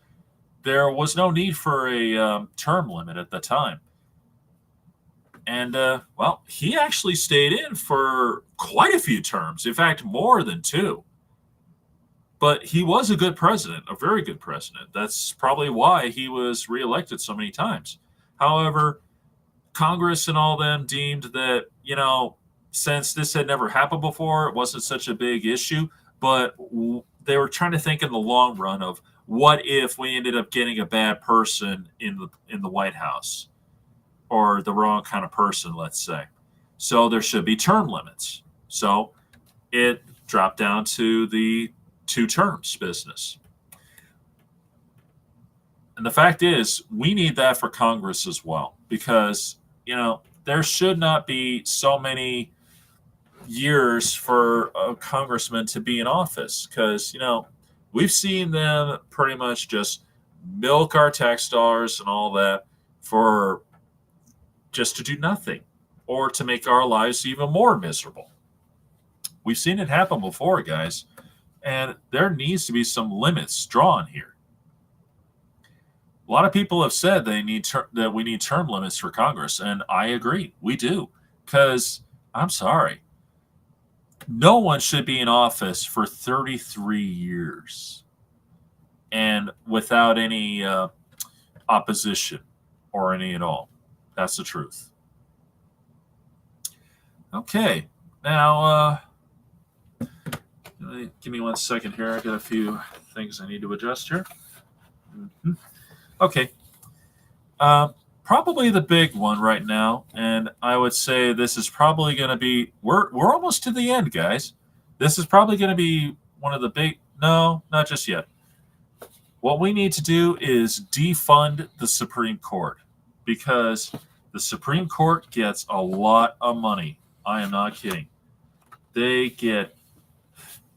there was no need for a term limit at the time. And, he actually stayed in for quite a few terms. In fact, more than 2. But he was a good president, a very good president. That's probably why he was reelected so many times. However, Congress and all them deemed that, since this had never happened before, it wasn't such a big issue. But they were trying to think in the long run of what if we ended up getting a bad person in the White House, or the wrong kind of person, let's say. So there should be term limits. So it dropped down to the 2 terms business. And the fact is, we need that for Congress as well, because, there should not be so many years for a congressman to be in office, because, we've seen them pretty much just milk our tax dollars and all that for just to do nothing, or to make our lives even more miserable. We've seen it happen before, guys, and there needs to be some limits drawn here. A lot of people have said that we need term limits for Congress, and I agree, we do, because I'm sorry, no one should be in office for 33 years and without any opposition or any at all. That's the truth. Okay, now give me 1 second here. I got a few things I need to adjust here. Okay. Probably the big one right now, and I would say this is probably going to be, we're almost to the end, guys. This is probably going to be one of the big, no, not just yet. What we need to do is defund the Supreme Court, because the Supreme Court gets a lot of money. I am not kidding. They get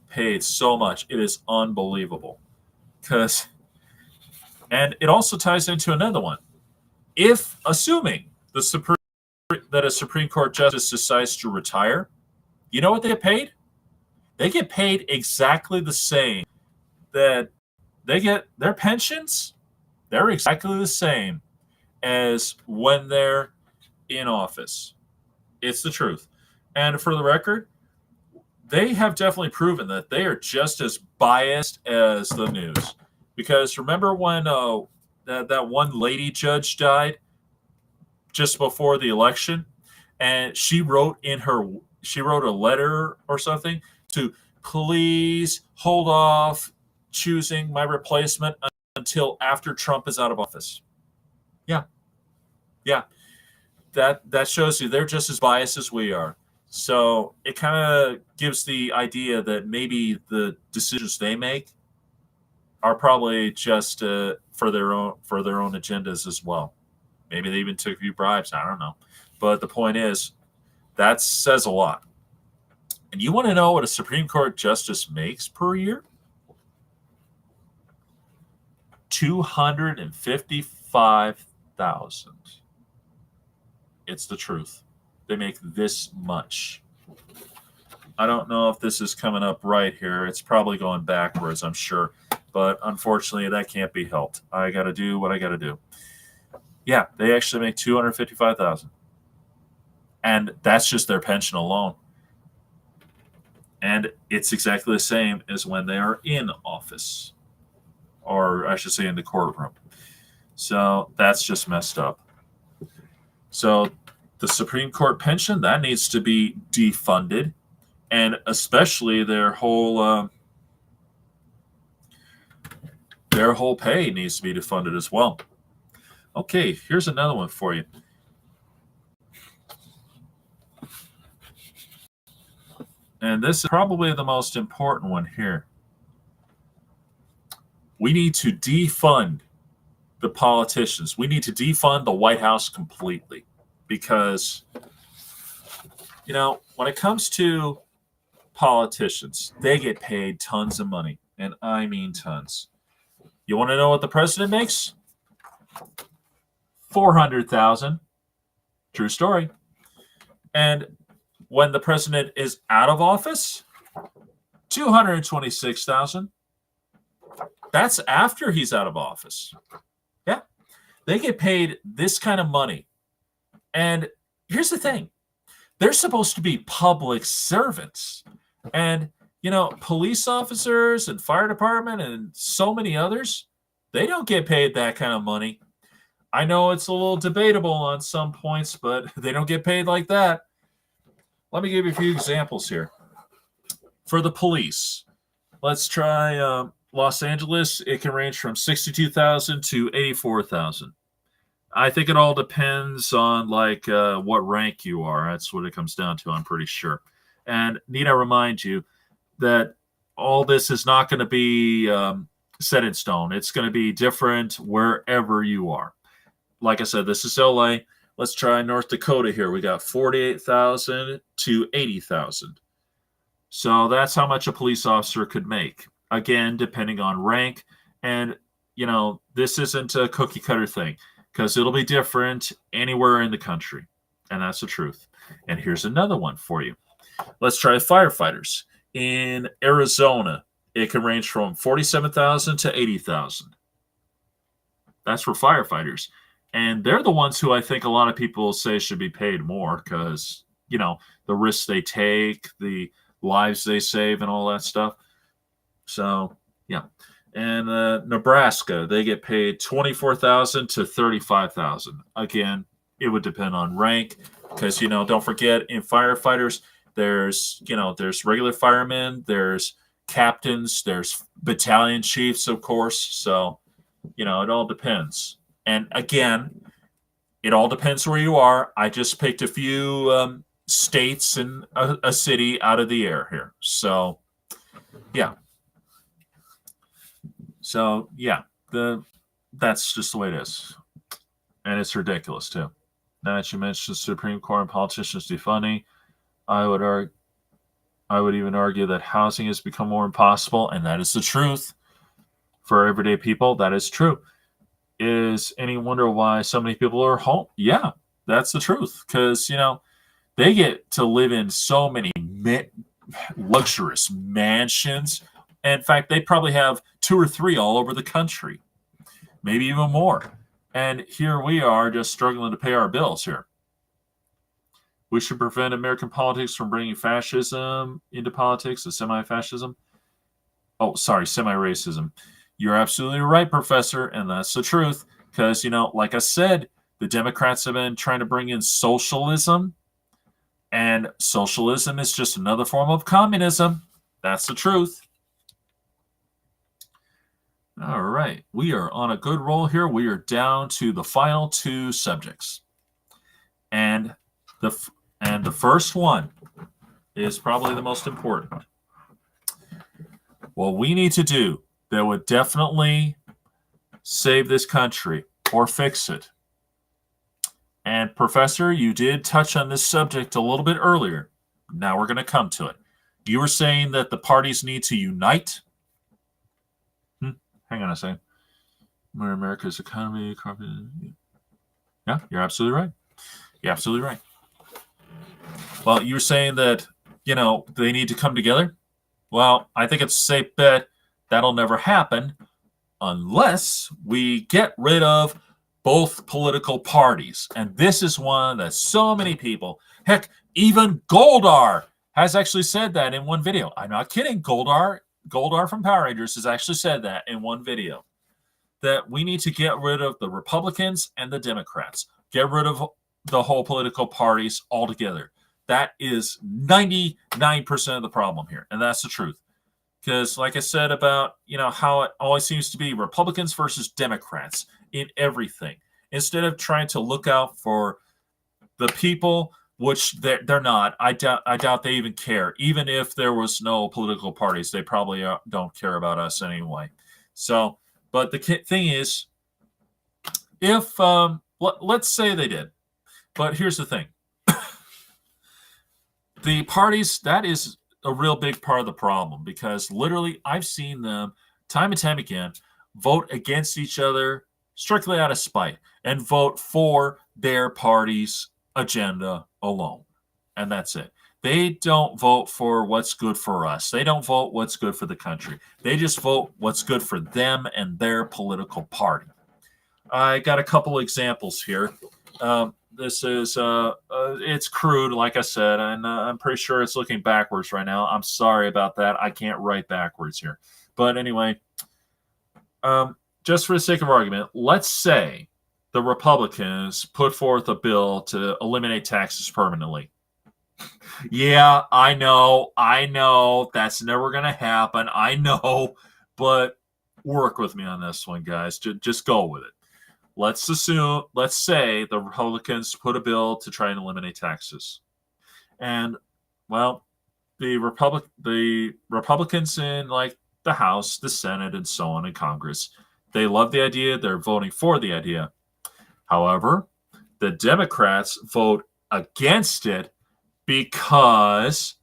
paid so much. It is unbelievable. And it also ties into another one. If, assuming that a Supreme Court justice decides to retire, you know what they get paid? They get paid exactly the same. That they get their pensions, they're exactly the same as when they're in office. It's the truth. And for the record, they have definitely proven that they are just as biased as the news. Because remember when that one lady judge died just before the election, and she wrote a letter or something to please hold off choosing my replacement until after Trump is out of office. Yeah. That shows you they're just as biased as we are. So it kind of gives the idea that maybe the decisions they make are probably just for their own agendas as well. Maybe they even took a few bribes. I don't know. But the point is, that says a lot. And you want to know what a Supreme Court justice makes per year? $255,000. It's the truth. They make this much. I don't know if this is coming up right here. It's probably going backwards, I'm sure. But unfortunately, that can't be helped. I got to do what I got to do. Yeah, they actually make $255,000. And that's just their pension alone. And it's exactly the same as when they are in office. Or I should say in the courtroom. So that's just messed up. So the Supreme Court pension, that needs to be defunded. And especially their whole pay needs to be defunded as well. Okay, here's another one for you. And this is probably the most important one here. We need to defund the politicians. We need to defund the White House completely. Because, when it comes to politicians, they get paid tons of money. And I mean tons. You want to know what the president makes? $400,000. True story. And when the president is out of office, $226,000. That's after he's out of office. Yeah. They get paid this kind of money. And here's the thing. They're supposed to be public servants. And, police officers and fire department and so many others, they don't get paid that kind of money. I know it's a little debatable on some points, but they don't get paid like that. Let me give you a few examples here. For the police, let's try Los Angeles. It can range from $62,000 to $84,000. I think it all depends on what rank you are. That's what it comes down to, I'm pretty sure. And need I remind you that all this is not going to be set in stone. It's going to be different wherever you are. Like I said, this is LA. Let's try North Dakota here. We got 48,000 to 80,000. So that's how much a police officer could make. Again, depending on rank. And, this isn't a cookie cutter thing because it'll be different anywhere in the country. And that's the truth. And here's another one for you. Let's try firefighters. In Arizona, it can range from 47,000 to 80,000. That's for firefighters. And they're the ones who I think a lot of people say should be paid more because, the risks they take, the lives they save, and all that stuff. So, yeah. And Nebraska, they get paid 24,000 to 35,000. Again, it would depend on rank because, don't forget, in firefighters, there's regular firemen, there's captains, there's battalion chiefs, of course. So, it all depends. And again, it all depends where you are. I just picked a few states and a city out of the air here. So, yeah. So, yeah, that's just the way it is. And it's ridiculous, too. Now that you mentioned the Supreme Court and politicians defunding, I would even argue that housing has become more impossible, and that is the truth. For everyday people, that is true. Is any wonder why so many people are home? Yeah, that's the truth. Because, they get to live in so many luxurious mansions. In fact, they probably have 2 or 3 all over the country, maybe even more. And here we are just struggling to pay our bills here. We should prevent American politics from bringing fascism into politics, semi-fascism. Oh, sorry, semi-racism. You're absolutely right, Professor, and that's the truth. Because, like I said, the Democrats have been trying to bring in socialism, and socialism is just another form of communism. That's the truth. All right, we are on a good roll here. We are down to the final 2 subjects. And the first one is probably the most important. What we need to do that would definitely save this country or fix it. And Professor, you did touch on this subject a little bit earlier. Now we're going to come to it. You were saying that the parties need to unite. Hang on a second. Where America's economy. Yeah, you're absolutely right. You're absolutely right. Well, you were saying that, they need to come together. Well, I think it's a safe bet that'll never happen unless we get rid of both political parties. And this is one that so many people, heck, even Goldar has actually said that in one video. I'm not kidding. Goldar from Power Rangers has actually said that in one video, that we need to get rid of the Republicans and the Democrats. Get rid of the whole political parties altogether. That is 99% of the problem here. And that's the truth. Because like I said about, how it always seems to be Republicans versus Democrats in everything. Instead of trying to look out for the people, which they're not. I doubt they even care. Even if there was no political parties, they probably don't care about us anyway. So, but the thing is, if, let's say they did. But here's the thing. The parties, that is a real big part of the problem because literally I've seen them time and time again vote against each other strictly out of spite and vote for their party's agenda alone. And that's it. They don't vote for what's good for us. They don't vote what's good for the country. They just vote what's good for them and their political party. I got a couple examples here. This is it's crude, like I said, and I'm pretty sure it's looking backwards right now. I'm sorry about that. I can't write backwards here, but anyway, just for the sake of argument, let's say the Republicans put forth a bill to eliminate taxes permanently. Yeah, I know, that's never going to happen. I know, but work with me on this one, guys. Just go with it. Let's say the Republicans put a bill to try and eliminate taxes. And, well, the Republicans in, like, the House, the Senate, and so on in Congress, they love the idea. They're voting for the idea. However, the Democrats vote against it because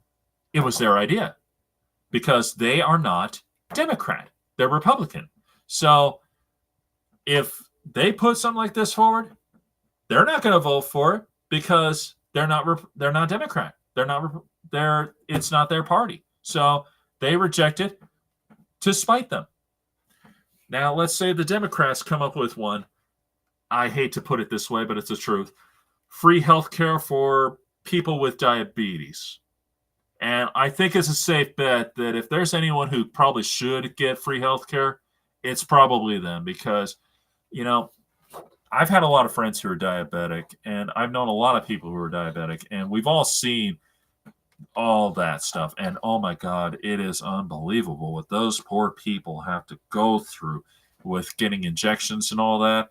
it was their idea. Because they are not Democrat. They're Republican. So if they put something like this forward, they're not going to vote for it because they're not Democrat. It's not their party. So they reject it to spite them. Now, let's say the Democrats come up with one. I hate to put it this way, but it's the truth. Free health care for people with diabetes. And I think it's a safe bet that if there's anyone who probably should get free health care, it's probably them because, you know, I've had a lot of friends who are diabetic, and I've known a lot of people who are diabetic, and we've all seen all that stuff. And oh my God, it is unbelievable what those poor people have to go through with getting injections and all that.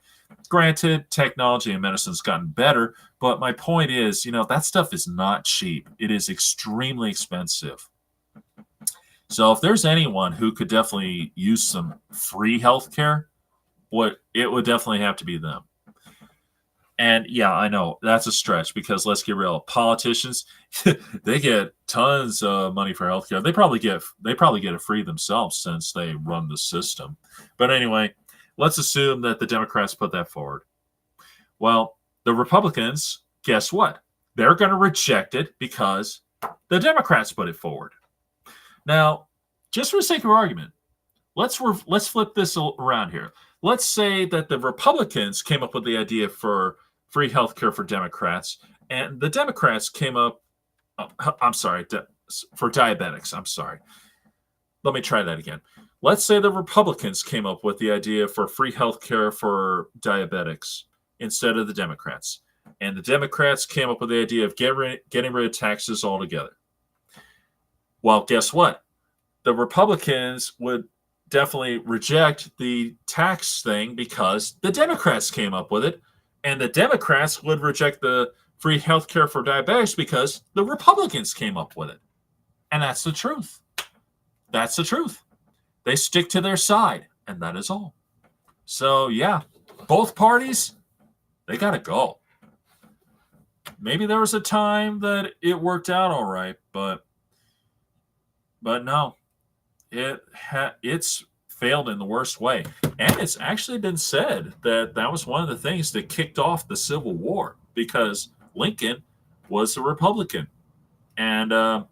Granted, technology and medicine's gotten better, but my point is, that stuff is not cheap. It is extremely expensive. So if there's anyone who could definitely use some free health care, it would definitely have to be them. And yeah, I know that's a stretch because let's get real. Politicians, they get tons of money for healthcare. They probably get it free themselves since they run the system. But anyway, let's assume that the Democrats put that forward. Well, the Republicans, guess what? They're going to reject it because the Democrats put it forward. Now, just for the sake of argument, let's flip this around here. Let's say that the Republicans came up with the idea for free health care for Democrats, and the Democrats came up, for diabetics. I'm sorry. Let me try that again. Let's say the Republicans came up with the idea for free health care for diabetics instead of the Democrats. And the Democrats came up with the idea of getting rid of taxes altogether. Well, guess what? The Republicans would definitely reject the tax thing because the Democrats came up with it, and the Democrats would reject the free health care for diabetics because the Republicans came up with it. And that's the truth. That's the truth. They stick to their side, and that is all. So, yeah, both parties, they got to go. Maybe there was a time that it worked out all right, but no. It's failed in the worst way. And it's actually been said that was one of the things that kicked off the Civil War because Lincoln was a Republican. And a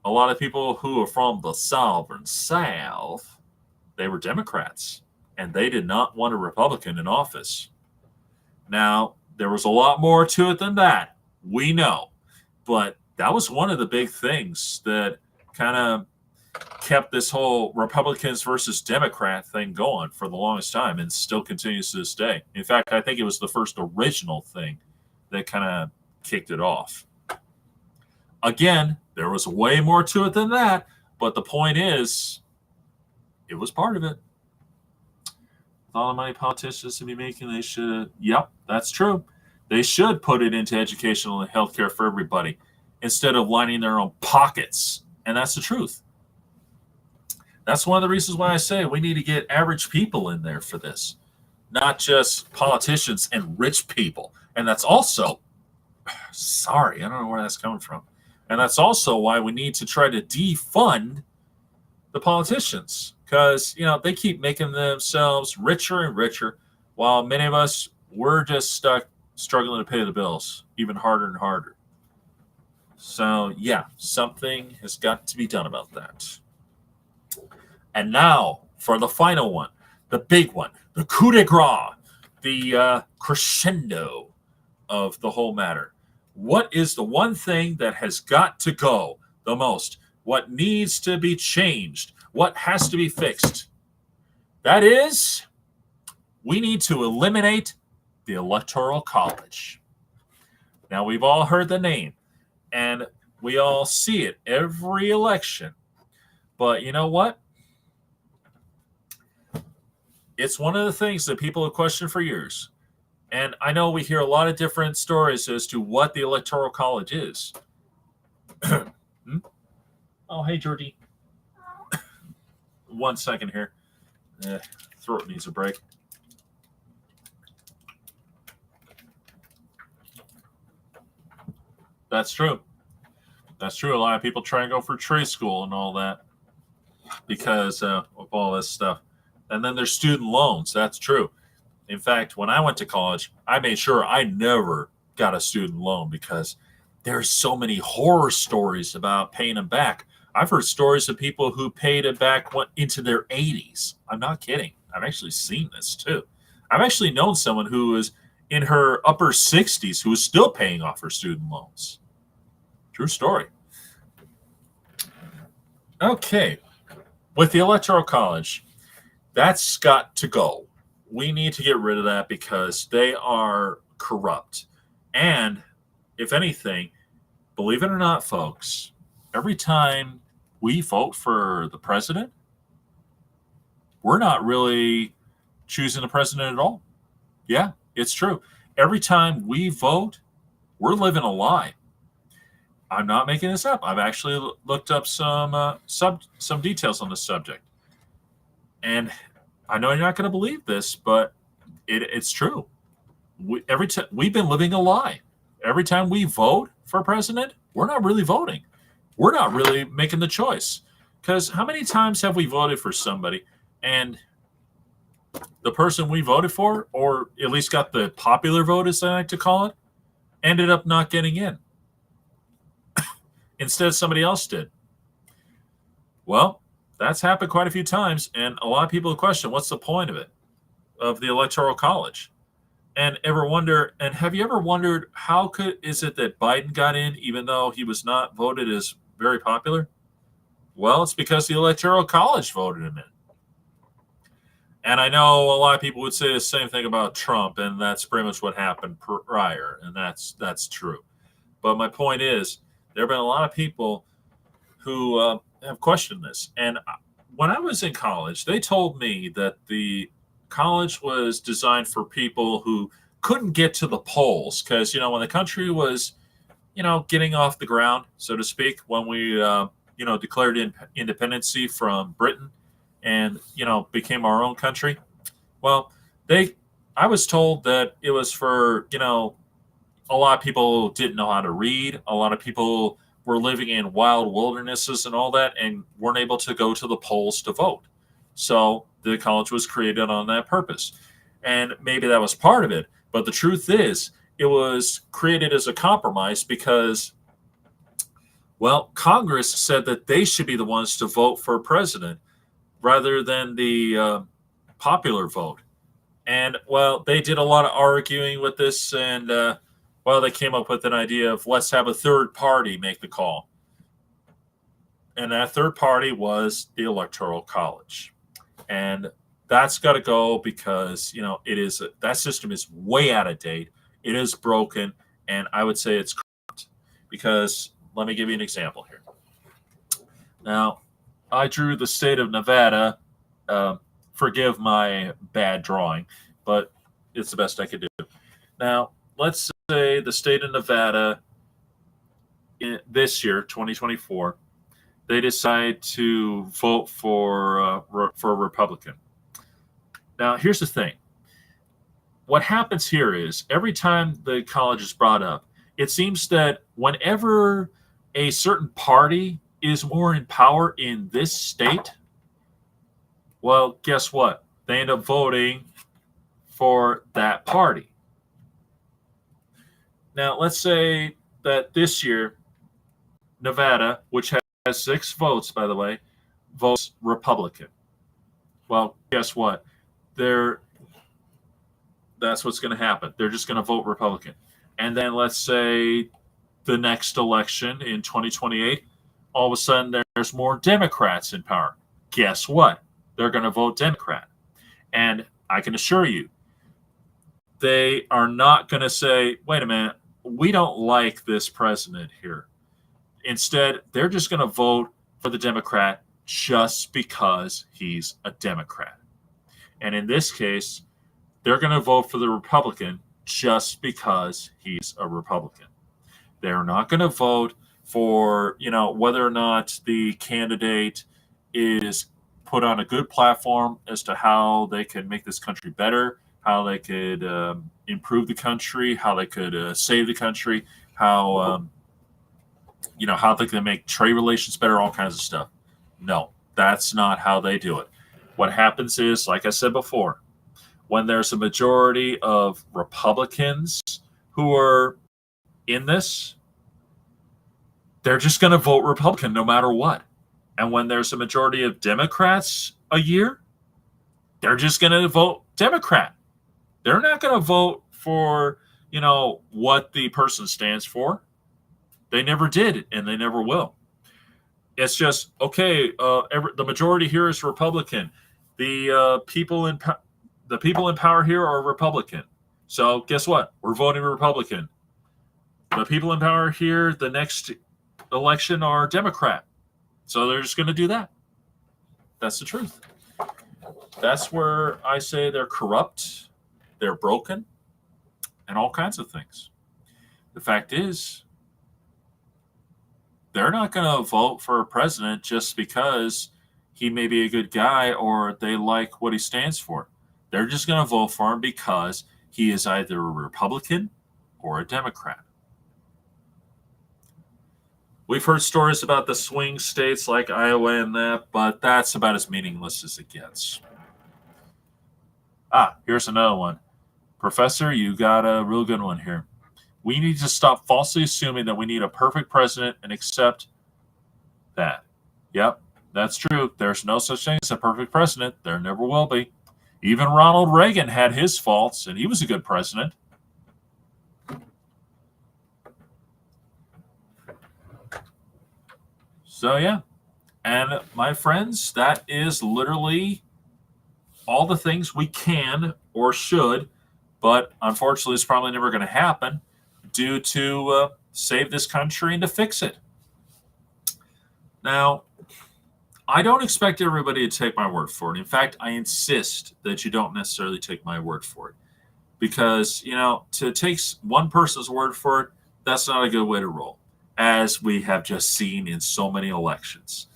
lot of people who are from the Southern South, they were Democrats. And they did not want a Republican in office. Now, there was a lot more to it than that. We know. But that was one of the big things that kind of kept this whole Republicans versus Democrat thing going for the longest time and still continues to this day. In fact, I think it was the first original thing that kind of kicked it off. Again, there was way more to it than that, but the point is, it was part of it. With all the money politicians should be making, they should, yep, that's true. They should put it into educational and healthcare for everybody instead of lining their own pockets. And that's the truth. That's one of the reasons why I say we need to get average people in there for this, not just politicians and rich people. And that's also, sorry, I don't know where that's coming from. And that's also why we need to try to defund the politicians because, they keep making themselves richer and richer while many of us, we're just stuck struggling to pay the bills even harder and harder. So, yeah, something has got to be done about that. And now for the final one, the big one, the coup de grace, the crescendo. of the whole matter. What is the one thing that has got to go the most? What needs to be changed? What has to be fixed? That is, we need to eliminate the Electoral College. Now, we've all heard the name, and we all see it every election. But you know what? It's one of the things that people have questioned for years. And I know we hear a lot of different stories as to what the Electoral College is. Oh, hey, Georgie. 1 second here. Throat needs a break. That's true. That's true. A lot of people try and go for trade school and all that because of all this stuff. And then there's student loans. That's true. In fact, when I went to college, I made sure I never got a student loan because there's so many horror stories about paying them back. I've heard stories of people who paid it back into their 80s. I'm not kidding. I've actually seen this too. I've actually known someone who was in her upper 60s who was still paying off her student loans. True story. Okay. With the Electoral College, that's got to go. We need to get rid of that because they are corrupt. And if anything, believe it or not, folks, every time we vote for the president, we're not really choosing the president at all. Yeah, it's true. Every time we vote, we're living a lie. I'm not making this up. I've actually looked up some details on this subject. And I know you're not going to believe this, but it's true. We've been living a lie. Every time we vote for president, we're not really voting. We're not really making the choice. Because how many times have we voted for somebody and the person we voted for, or at least got the popular vote, as I like to call it, ended up not getting in? Instead, somebody else did. Well, that's happened quite a few times, and a lot of people question, what's the point of it, of the Electoral College? And have you ever wondered is it that Biden got in even though he was not voted as very popular? Well, it's because the Electoral College voted him in. And I know a lot of people would say the same thing about Trump, and that's pretty much what happened prior, and that's true. But my point is, there have been a lot of people who have questioned this. And when I was in college, they told me that the college was designed for people who couldn't get to the polls because, when the country was, getting off the ground, so to speak, when we, declared independency from Britain and, became our own country. Well, I was told that it was for, a lot of people didn't know how to read. A lot of people were living in wild wildernesses and all that and weren't able to go to the polls to vote. So the college was created on that purpose. And maybe that was part of it. But the truth is, it was created as a compromise because, well, Congress said that they should be the ones to vote for president rather than the popular vote. And, well, they did a lot of arguing with this and, they came up with an idea of let's have a third party make the call. And that third party was the Electoral College. And that's got to go because, that system is way out of date. It is broken. And I would say it's corrupt because let me give you an example here. Now, I drew the state of Nevada. Forgive my bad drawing, but it's the best I could do. Now, let's say the state of Nevada this year, 2024, they decide to vote for a Republican. Now, here's the thing. What happens here is every time the college is brought up, it seems that whenever a certain party is more in power in this state, well, guess what? They end up voting for that party. Now, let's say that this year, Nevada, which has 6 votes, by the way, votes Republican. Well, guess what? That's what's going to happen. They're just going to vote Republican. And then let's say the next election in 2028, all of a sudden there's more Democrats in power. Guess what? They're going to vote Democrat. And I can assure you, they are not going to say, wait a minute, we don't like this president here. Instead, they're just going to vote for the Democrat just because he's a Democrat. And in this case, they're going to vote for the Republican just because he's a Republican. They're not going to vote for, whether or not the candidate is put on a good platform as to how they can make this country better, how they could improve the country, how they could save the country, how they can make trade relations better, all kinds of stuff. No, that's not how they do it. What happens is, like I said before, when there's a majority of Republicans who are in this, they're just going to vote Republican no matter what. And when there's a majority of Democrats a year, they're just going to vote Democrat. They're not going to vote for, what the person stands for. They never did, and they never will. It's just, okay, the majority here is Republican. The people in power here are Republican. So guess what? We're voting Republican. The people in power here, the next election, are Democrat. So they're just going to do that. That's the truth. That's where I say they're corrupt, they're broken, and all kinds of things. The fact is, they're not going to vote for a president just because he may be a good guy or they like what he stands for. They're just going to vote for him because he is either a Republican or a Democrat. We've heard stories about the swing states like Iowa and that, but that's about as meaningless as it gets. Here's another one. Professor, you got a real good one here. We need to stop falsely assuming that we need a perfect president and accept that. Yep, that's true. There's no such thing as a perfect president. There never will be. Even Ronald Reagan had his faults, and he was a good president. So, yeah. And my friends, that is literally all the things we can or should, but unfortunately it's probably never going to happen, do to save this country and to fix it. Now, I don't expect everybody to take my word for it. In fact, I insist that you don't necessarily take my word for it. Because, to take one person's word for it, that's not a good way to roll, as we have just seen in so many elections.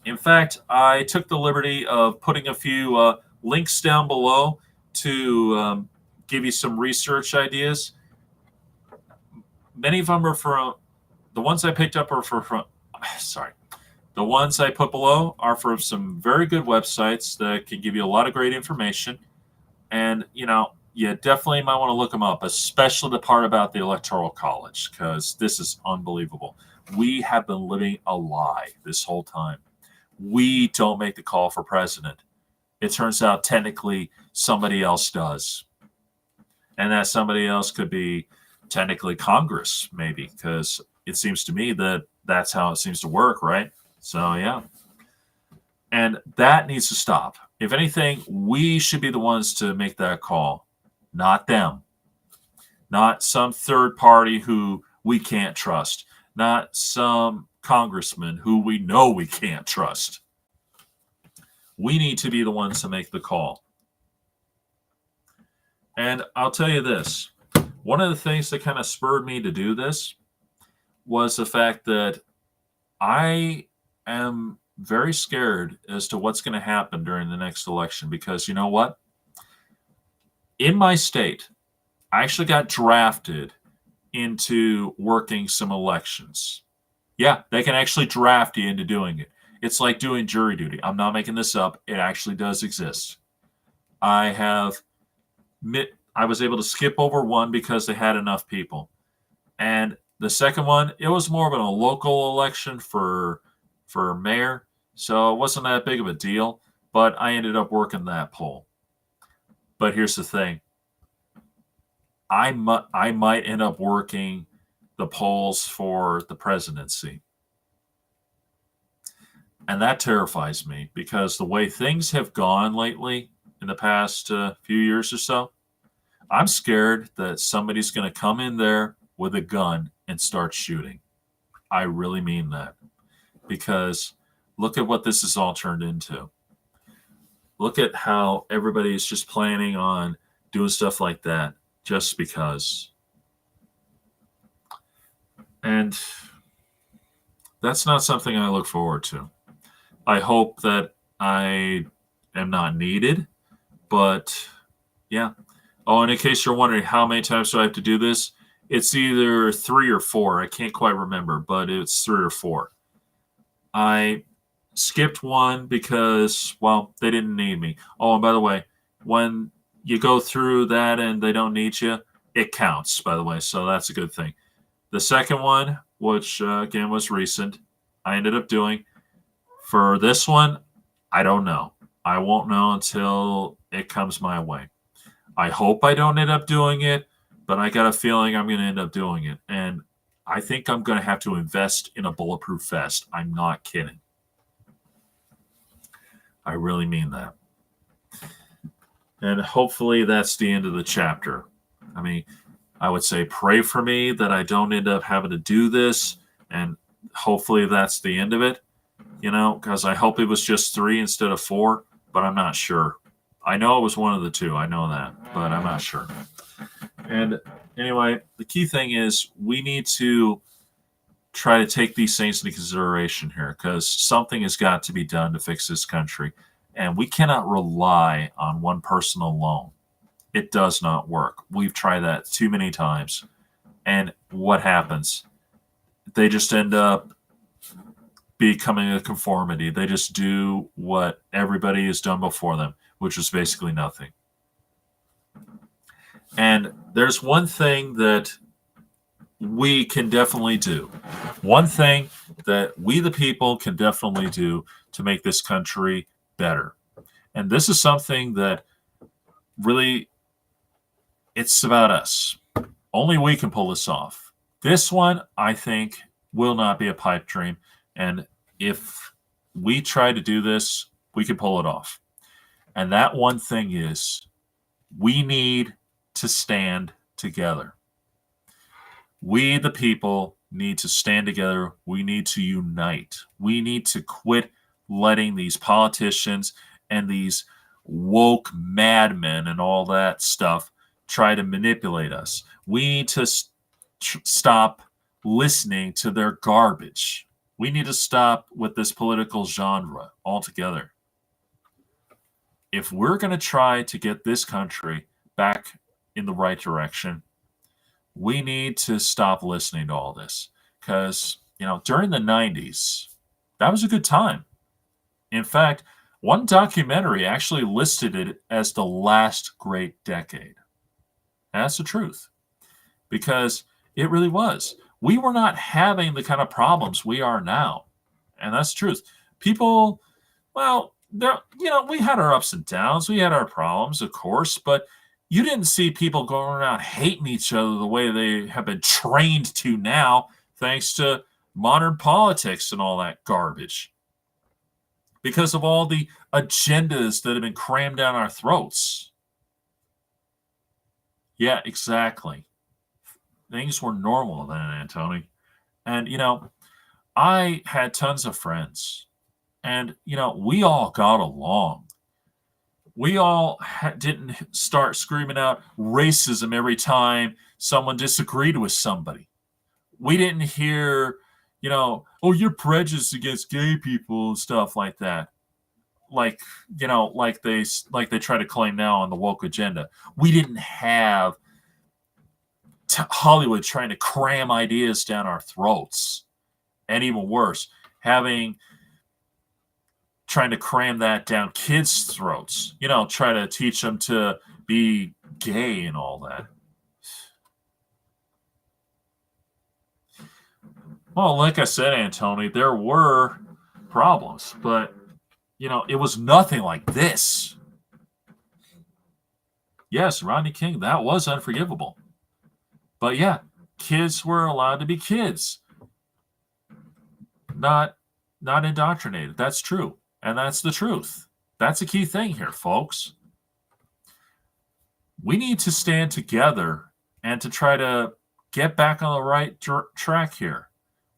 In fact, I took the liberty of putting a few links down below to give you some research ideas. Many of them are from, the ones I picked up are the ones I put below are from some very good websites that can give you a lot of great information. And, you definitely might want to look them up, especially the part about the Electoral College, because this is unbelievable. We have been living a lie this whole time. We don't make the call for president. It turns out technically somebody else does. And that somebody else could be technically Congress, maybe, because it seems to me that that's how it seems to work, right? So, yeah. And that needs to stop. If anything, we should be the ones to make that call, not them. Not some third party who we can't trust. Not some congressman who we know we can't trust. We need to be the ones to make the call. And I'll tell you this. One of the things that kind of spurred me to do this was the fact that I am very scared as to what's going to happen during the next election, because you know what? In my state, I actually got drafted into working some elections. Yeah, they can actually draft you into doing it. It's like doing jury duty. I'm not making this up. It actually does exist. I was able to skip over one because they had enough people. And the second one, it was more of a local election for mayor. So it wasn't that big of a deal, but I ended up working that poll. But here's the thing. I might end up working the polls for the presidency. And that terrifies me because the way things have gone lately in the past few years or so, I'm scared that somebody's going to come in there with a gun and start shooting. I really mean that, because look at what this has all turned into. Look at how everybody is just planning on doing stuff like that just because. And that's not something I look forward to. I hope that I am not needed, but yeah. Oh, and in case you're wondering how many times do I have to do this, it's either 3 or 4. I can't quite remember, but it's 3 or 4. I skipped one because, well, they didn't need me. Oh, and by the way, when you go through that and they don't need you, it counts, by the way, so that's a good thing. The second one, which again was recent, I ended up doing. For this one, I don't know. I won't know until it comes my way. I hope I don't end up doing it, but I got a feeling I'm going to end up doing it. And I think I'm going to have to invest in a bulletproof vest. I'm not kidding. I really mean that. And hopefully that's the end of the chapter. I mean, I would say pray for me that I don't end up having to do this, and hopefully that's the end of it, because I hope it was just 3 instead of 4, but I'm not sure. I know it was one of the 2. I know that, but I'm not sure. And anyway, the key thing is we need to try to take these things into consideration here, because something has got to be done to fix this country. And we cannot rely on one person alone. It does not work. We've tried that too many times. And what happens? They just end up becoming a conformity. They just do what everybody has done before them, which is basically nothing. And there's one thing that we can definitely do. One thing that we, the people, can definitely do to make this country better. And this is something that really, it's about us. Only we can pull this off. This one, I think, will not be a pipe dream. And if we try to do this, we can pull it off. And that one thing is we need to stand together. We, the people, need to stand together. We need to unite. We need to quit letting these politicians and these woke madmen and all that stuff try to manipulate us. We need to stop listening to their garbage. We need to stop with this political genre altogether. If we're going to try to get this country back in the right direction, we need to stop listening to all this. Because, during the 90s, that was a good time. In fact, one documentary actually listed it as the last great decade. And that's the truth. Because it really was. We were not having the kind of problems we are now. And that's the truth. People, well, we had our ups and downs. We had our problems, of course, but you didn't see people going around hating each other the way they have been trained to now, thanks to modern politics and all that garbage. Because of all the agendas that have been crammed down our throats. Yeah, exactly. Things were normal then, Antony. And, I had tons of friends. And, we all got along. We all didn't start screaming out racism every time someone disagreed with somebody. We didn't hear, oh, you're prejudiced against gay people and stuff like that. Like they try to claim now on the woke agenda. We didn't have Hollywood trying to cram ideas down our throats. And even worse, trying to cram that down kids' throats. Try to teach them to be gay and all that. Well, like I said, Antony, there were problems, but, it was nothing like this. Yes, Rodney King, that was unforgivable. But yeah, kids were allowed to be kids, not indoctrinated. That's true. And that's the truth. That's a key thing here, folks. We need to stand together and to try to get back on the right track here.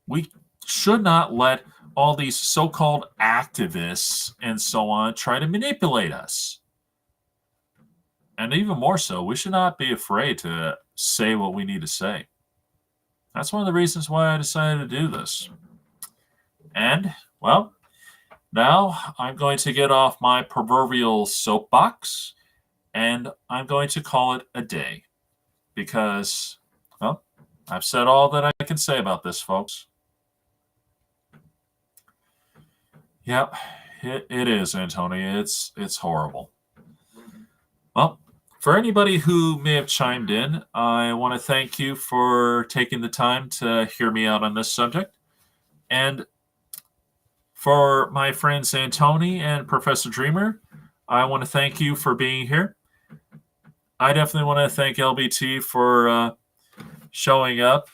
We should not let all these so-called activists and so on try to manipulate us. And even more so, we should not be afraid to say what we need to say. That's one of the reasons why I decided to do this. And, well, now I'm going to get off my proverbial soapbox and I'm going to call it a day because, well, I've said all that I can say about this, folks. Yep, it is, Antonio. It's horrible. Well, for anybody who may have chimed in, I want to thank you for taking the time to hear me out on this subject. And for my friends Antoni and Professor Dreamer, I want to thank you for being here. I definitely want to thank LBT for showing up.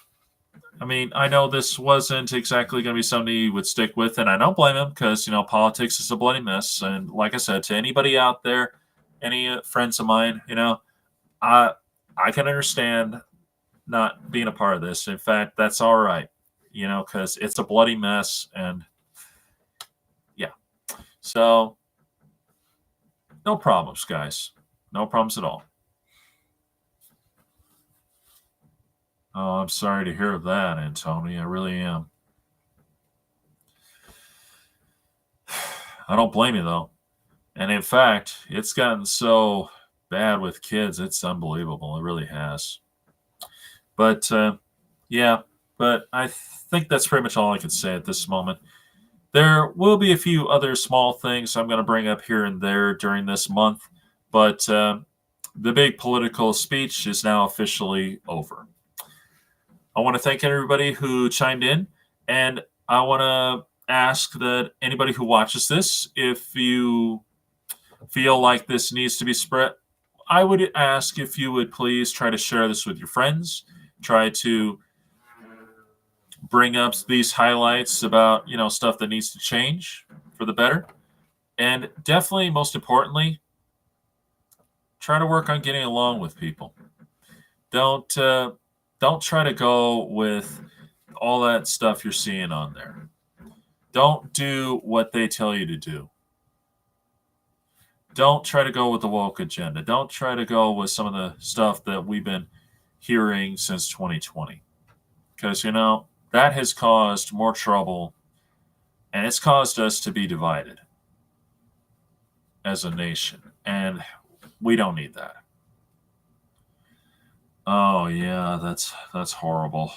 I mean, I know this wasn't exactly going to be something you would stick with, and I don't blame him because, politics is a bloody mess. And like I said, to anybody out there, any friends of mine, I can understand not being a part of this. In fact, that's all right, because it's a bloody mess. And yeah, so no problems, guys. No problems at all. Oh, I'm sorry to hear of that, Antoni. I really am. I don't blame you, though. And in fact, it's gotten so bad with kids. It's unbelievable. It really has. But, yeah, but I think that's pretty much all I can say at this moment. There will be a few other small things I'm going to bring up here and there during this month, but the big political speech is now officially over. I want to thank everybody who chimed in, and I want to ask that anybody who watches this, if you feel like this needs to be spread, I would ask if you would please try to share this with your friends, try to bring up these highlights about, stuff that needs to change for the better. And definitely, most importantly, try to work on getting along with people. Don't try to go with all that stuff you're seeing on there. Don't do what they tell you to do. Don't try to go with the woke agenda. Don't try to go with some of the stuff that we've been hearing since 2020. Because, that has caused more trouble, and it's caused us to be divided as a nation. And we don't need that. Oh yeah, that's horrible.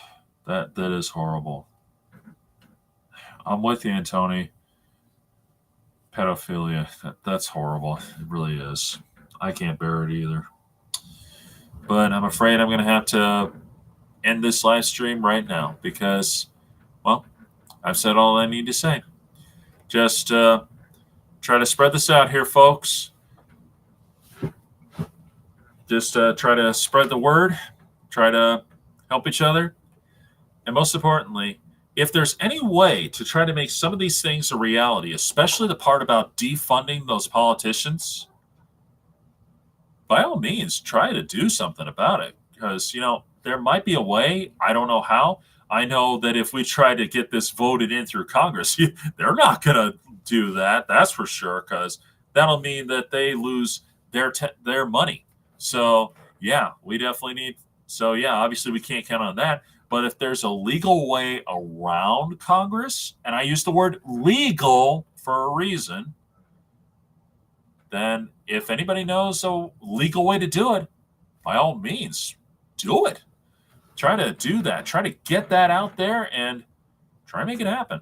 That is horrible. I'm with you, Antoni. Pedophilia, that's horrible. It really is. I can't bear it either. But I'm afraid I'm going to have to end this live stream right now because, well, I've said all I need to say. Just try to spread this out here, folks. Just try to spread the word, try to help each other. And most importantly, if there's any way to try to make some of these things a reality, especially the part about defunding those politicians, by all means, try to do something about it. Because, there might be a way. I don't know how. I know that if we try to get this voted in through Congress, they're not going to do that. That's for sure, because that'll mean that they lose their money. So, yeah, we definitely need. So, yeah, obviously we can't count on that. But if there's a legal way around Congress, and I use the word legal for a reason, then if anybody knows a legal way to do it, by all means, do it. Try to do that. Try to get that out there and try to make it happen.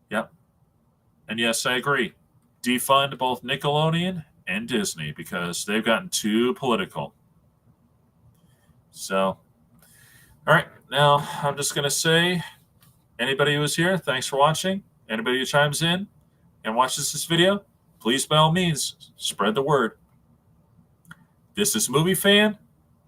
Yep. And yes, I agree. Defund both Nickelodeon and Disney because they've gotten too political. So, all right. Now, I'm just going to say, anybody who was here, thanks for watching. Anybody who chimes in and watches this video, please, by all means, spread the word. This is Movie Fan.